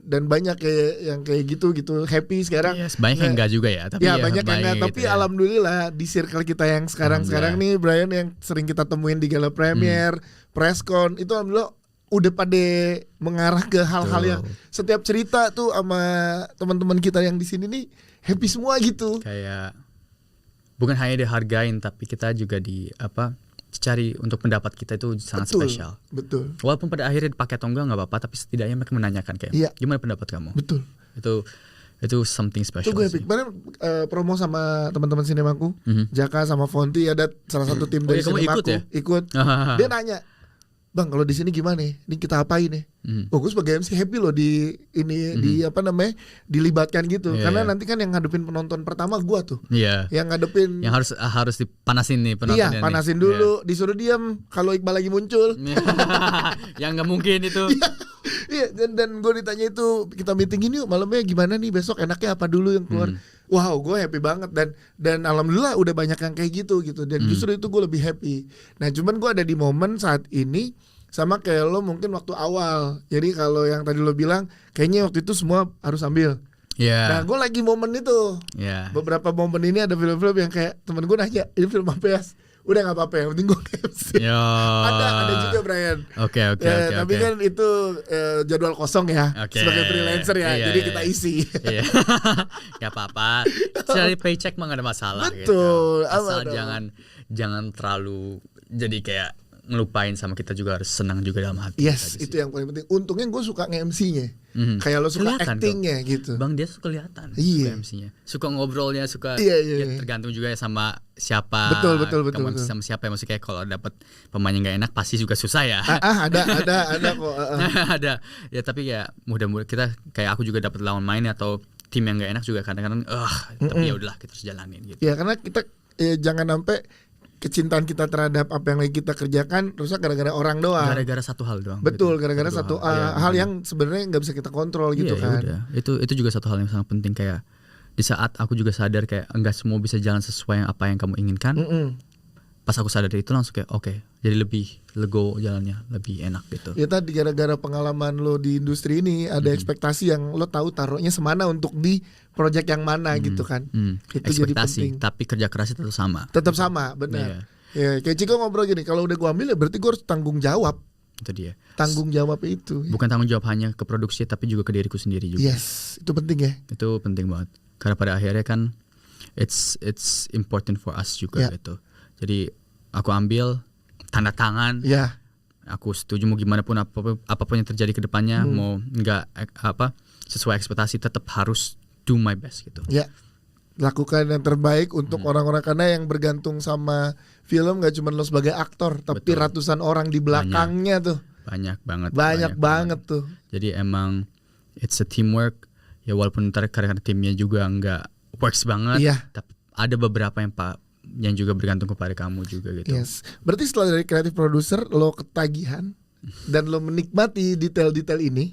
banyak kayak yang kayak gitu happy sekarang. Banyak yang enggak juga ya, tapi banyak yang enggak, tapi gitu alhamdulillah di circle kita yang sekarang nih Brian, yang sering kita temuin di gala premier, preskon, itu alhamdulillah udah pada mengarah ke hal-hal yang setiap cerita tuh sama teman-teman kita yang di sini nih happy semua gitu. Kayak bukan hanya dihargain, tapi kita juga cari untuk pendapat kita itu sangat spesial. Betul. Walaupun pada akhirnya dipakai atau enggak apa-apa, tapi setidaknya mereka menanyakan kayak gimana pendapat kamu. Betul. Itu something special. Itu gue epic. Kemarin promo sama teman-teman sinemaku, Jaka sama Fonti, ada salah satu tim dari sinemaku ikut. Dia nanya, Bang kalau di sini gimana nih? Ini kita apain nih? Oh gue sebagai MC happy loh di dilibatkan gitu. Karena nanti kan yang ngadepin penonton pertama gue tuh. Yang ngadepin. Yang harus dipanasin nih penontonnya. Iya, panasin dulu, disuruh diam kalau Iqbal lagi muncul. Yang nggak mungkin itu. Iya, dan gue ditanya itu, kita meeting ini yuk malamnya gimana nih, besok enaknya apa dulu yang keluar. Wow, gue happy banget, dan alhamdulillah udah banyak yang kayak gitu. Dan justru itu gue lebih happy. Nah cuman gue ada di momen saat ini sama kayak lo mungkin waktu awal. Jadi kalau yang tadi lo bilang kayaknya waktu itu semua harus ambil. Nah gue lagi momen itu. Beberapa momen ini ada film-film yang kayak temen gue nanya, ini film apa ya? Udah nggak apa-apa, yang penting gue MC. Ada juga Brian. Oke. Tapi kan itu jadwal kosong ya, sebagai freelancer ya, jadi kita isi. Gak apa-apa. Cari paycheck mah gak ada masalah. Betul. Gitu. Asal jangan terlalu jadi kayak ngelupain sama kita juga harus senang juga dalam hati. Yes, itu yang paling penting. Untungnya gue suka nge-MC-nya. Kayak lo suka kelihatan actingnya gitu. Bang dia suka kelihatan. Iya. Suka MC-nya, suka ngobrolnya, suka. Iya. Tergantung juga sama siapa. Betul. Sama siapa ya, maksudnya kayak kalau dapat pemain yang gak enak pasti juga susah ya. Ada kok. Ada. Ya tapi ya mudah-mudahan kita kayak aku juga dapat lawan main atau tim yang gak enak juga kadang-kadang. Tapi ya udahlah kita harus jalanin gitu. Ya karena kita jangan sampai kecintaan kita terhadap apa yang lagi kita kerjakan rusak gara-gara orang doang. Gara-gara satu hal doang. Betul, gara-gara satu hal yang sebenarnya nggak bisa kita kontrol gitu kan. Udah. Itu juga satu hal yang sangat penting, kayak di saat aku juga sadar kayak enggak semua bisa jalan sesuai apa yang kamu inginkan. Pas aku sadar itu langsung kayak oke, jadi lebih lego jalannya, lebih enak gitu. Ya tadi gara-gara pengalaman lo di industri ini ada ekspektasi yang lo tahu taruhnya semana untuk di project yang mana gitu kan. Itu ekspektasi, jadi penting. tapi kerja kerasnya tetap sama. Tetap sama, benar. Ya, kayak Ciko ngobrol gini, kalau udah gua ambil ya berarti gua harus tanggung jawab. Itu dia. Tanggung jawab itu. Bukan tanggung jawab hanya ke produksi tapi juga ke diriku sendiri juga. Yes, itu penting ya. Itu penting banget. Karena pada akhirnya kan it's important for us juga gitu. Jadi aku ambil tanda tangan. Ya. Aku setuju mau gimana pun apapun yang terjadi ke depannya, mau nggak sesuai ekspektasi, tetap harus do my best gitu. Ya. Lakukan yang terbaik untuk orang-orang, karena yang bergantung sama film gak cuma lo sebagai aktor, tapi ratusan orang di belakangnya tuh. Banyak banget tuh. Jadi emang it's a teamwork. Ya walaupun ntar karena timnya juga nggak works banget, tapi ada beberapa yang juga bergantung kepada kamu juga gitu. Yes. Berarti setelah dari kreatif produser lo ketagihan dan lo menikmati detail-detail ini,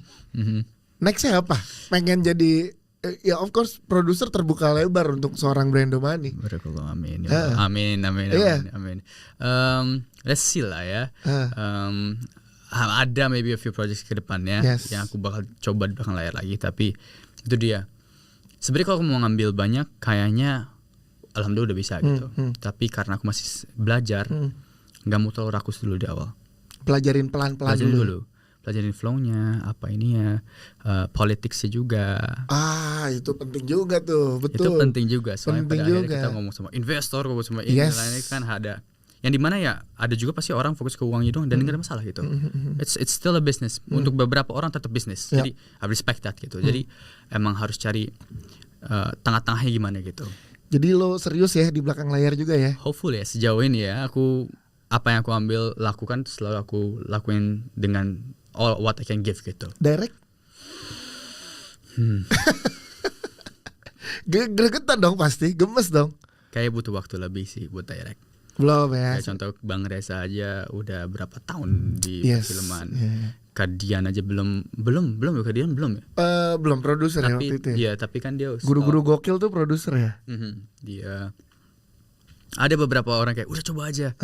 nextnya apa? Pengen jadi ya of course produser terbuka lebar untuk seorang Brando Money. Amin. Amin. Let's see lah ya. Ada maybe a few projects ke depannya yang aku bakal coba di belakang layar lagi, tapi itu dia. Sebenarnya kalau aku mau ngambil banyak kayaknya alhamdulillah udah bisa gitu. Tapi karena aku masih belajar, nggak mau terlalu rakus dulu di awal. Pelajarin pelan-pelan dulu. Pelajarin flow-nya, apa ininya, politicsnya juga. Itu penting juga tuh, betul. Itu penting juga. Soalnya penting pada juga. akhirnya kita ngomong sama investor, ngomong sama ini, lain-lain kan ada. Yang dimana ya ada juga pasti orang fokus ke uangnya doang dan nggak ada masalah gitu. It's still a business. Untuk beberapa orang tetap bisnis. Jadi I respect that gitu. Jadi emang harus cari tengah-tengahnya gimana gitu. Jadi lo serius ya di belakang layar juga ya? Hopefully ya, sejauh ini ya aku apa yang aku ambil lakukan selalu aku lakuin dengan all what I can give gitu. Direct? Gregetan dong pasti, gemes dong. Kayak butuh waktu lebih sih buat direct. Belum ya. Kayak contoh Bang Reza aja udah berapa tahun di filman. Kadian aja belum ya Kadian belum ya? Belum produser ya waktu itu. Iya, tapi kan dia guru-guru gokil tuh produser ya. Dia ada beberapa orang kayak udah coba aja.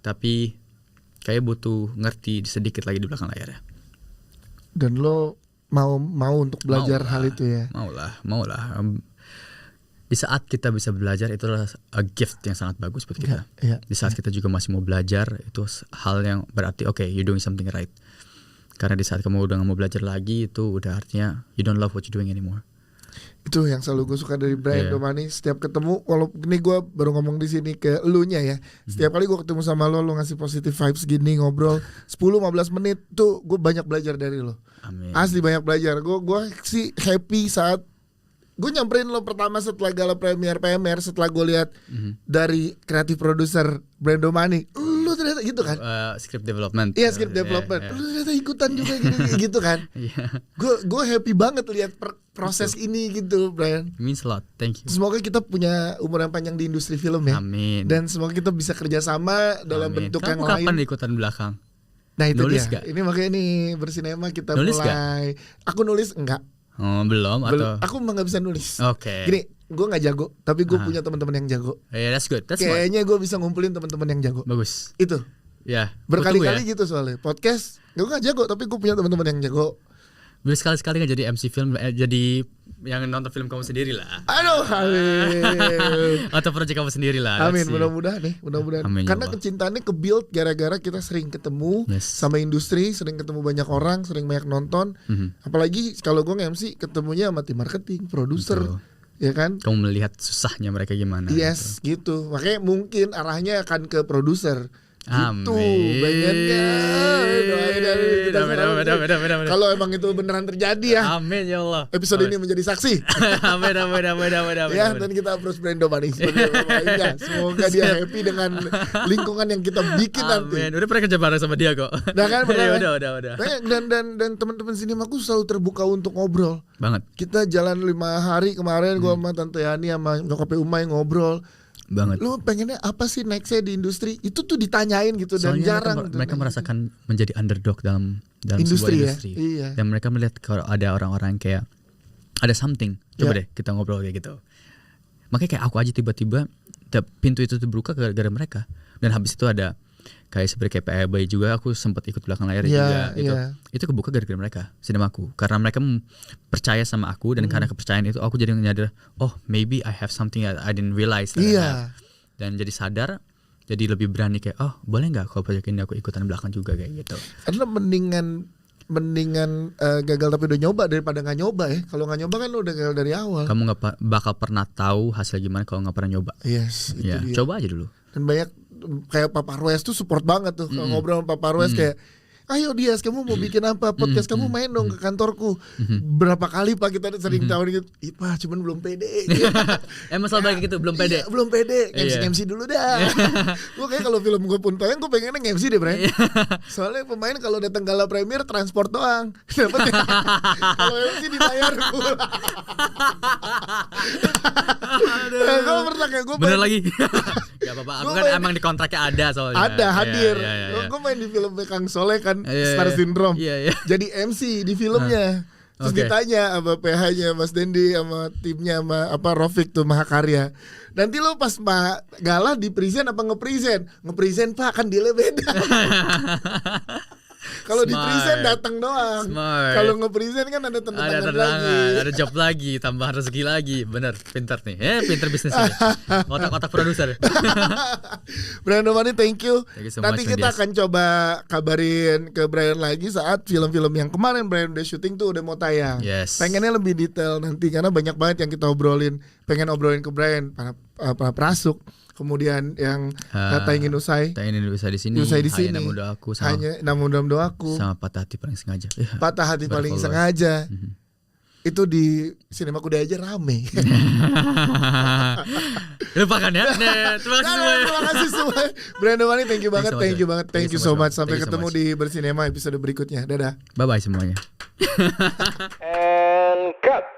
Tapi kayak butuh ngerti sedikit lagi di belakang layar ya. Dan lo mau untuk belajar hal itu ya? Mau lah. Di saat kita bisa belajar itu adalah a gift yang sangat bagus buat kita. Di saat kita juga masih mau belajar itu hal yang berarti you're doing something right. Karena di saat kamu udah gak mau belajar lagi itu udah artinya you don't love what you're doing anymore. Itu yang selalu gue suka dari Brando Money. Setiap ketemu, kalau ini gue baru ngomong di sini ke elunya ya. Setiap kali gue ketemu sama lo ngasih positive vibes gini, ngobrol 10-15 menit tuh gue banyak belajar dari lo. Amin. Asli banyak belajar. Gue sih happy saat gue nyamperin lo pertama setelah gala premier PMR, setelah gue lihat dari kreatif produser Brando Money, lo ternyata gitu kan? Script development. Iya, script development. Lo ternyata ikutan juga gitu kan? Gue happy banget lihat proses ini gitu, Brian. Means a lot. Thank you. Semoga kita punya umur yang panjang di industri film ya. Amin. Dan semoga kita bisa kerjasama dalam bentuk yang lain. Kapan ikutan belakang? Nah itu nulis dia. Gak? Ini makanya nih bersinema kita nulis mulai. Gak? Aku nulis enggak. Belum atau? Aku emang gak bisa nulis. Oke. Gini, gue gak jago, tapi gue punya teman-teman yang jago. That's good. Kayaknya gue bisa ngumpulin teman-teman yang jago. Bagus. Itu. Ya. Berkali-kali gitu soalnya. Podcast, gue gak jago, tapi gue punya teman-teman yang jago. Boleh sekali-sekali gak jadi MC film, jadi yang nonton film kamu sendiri lah. Aduh, amin. Atau project kamu sendiri lah. Amin, mudah-mudahan nih, mudah-mudahan. Amin, karena kecintaannya ke-build gara-gara kita sering ketemu sama industri, sering ketemu banyak orang, sering banyak nonton. Apalagi kalau gue nge-MC ketemunya sama tim marketing, produser, ya kan? Kamu melihat susahnya mereka gimana. Yes, gitu. Makanya mungkin arahnya akan ke produser. Gitu, pengennya doain kalau emang itu beneran terjadi ya. Amin ya Allah. Episode ini menjadi saksi. Amin. Ya, dan kita approach Brando Money sebagai pemainnya. Semoga dia happy dengan lingkungan yang kita bikin nanti. Amin. Udah pernah kerja bareng sama dia kok. Nah kan udah. Dan teman-teman sini aku selalu terbuka untuk ngobrol. Banget. Kita jalan 5 hari kemarin gua sama Tante Yani sama nyokapnya Umay ngobrol. Banget. Lu pengennya apa sih nextnya di industri? Itu tuh ditanyain gitu. Soalnya dan jarang mereka merasakan menjadi underdog dalam industri, sebuah industri. Ya? Iya. Dan mereka melihat kalau ada orang-orang kayak ada something. Coba deh kita ngobrol kayak gitu. Makanya kayak aku aja tiba-tiba pintu itu terbuka gara-gara mereka. Dan habis itu ada kayak seperti kayak PAB juga, aku sempat ikut belakang layar juga gitu. Itu kebuka gara-gara mereka, sinemaku. Karena mereka percaya sama aku, dan karena kepercayaan itu aku jadi nyadar, oh maybe I have something that I didn't realize that I have. Dan jadi sadar, jadi lebih berani kayak, oh boleh nggak kalau project ini aku ikutan belakang juga kayak gitu. Karena mendingan gagal tapi udah nyoba daripada nggak nyoba ya. Kalau nggak nyoba kan lu udah gagal dari awal. Kamu nggak bakal pernah tahu hasil gimana kalau nggak pernah nyoba. Yes, itu dia. Coba aja dulu. Dan banyak kayak Papa Rues tuh support banget tuh. Kalau ngobrol sama Papa Rues kayak, ayo Dias, kamu mau bikin apa? Podcast kamu main dong ke kantorku. Berapa kali Pak kita sering tawarin gitu. Ih Pak, cuman belum pede. Emang selalu kayak gitu, belum pede. Iya, belum pede. MC dulu dah. Gue kayak kalau film gue pun tayang, gue pengennya MC deh, Bray. Soalnya pemain kalau datang gala premier transport doang. Dapat ya. Kalau MC dibayar pula. Gue pernah kayak gue bener lagi. Gak apa-apa, aku kan emang di kontraknya ada soalnya. Ada, hadir. Gue main di film Kang Soleh kan, Star Syndrome. Jadi MC di filmnya. Terus ditanya sama PH-nya Mas Dendi sama timnya sama Rofik tuh Mahakarya. Nanti lo pas gala di present apa nge-present? Nge-present Pak, kan dealnya beda. Kalau di present datang doang. Kalau nge-present kan ada tanda tangan lagi. Ada job lagi, tambahan rezeki lagi. Bener, pintar nih. Pintar bisnis ini. Otak-otak produser. Brando Money, thank you. So nanti kita akan coba kabarin ke Brian lagi saat film-film yang kemarin Brian udah syuting tuh udah mau tayang. Pengennya lebih detail nanti karena banyak banget yang kita obrolin. Pengen obrolin ke Brian para prasuk. Kemudian yang tayangin usai di sini. Hanya namun dalam doaku. Sama patah hati paling sengaja. Patah hati paling sengaja. Itu di Sinema Kuda aja rame. Lupakan ya. Terima kasih semua. Brando Money, thank you banget. Thank you so much. Sampai ketemu di Bersinema episode berikutnya. Dadah. Bye bye semuanya. And cut.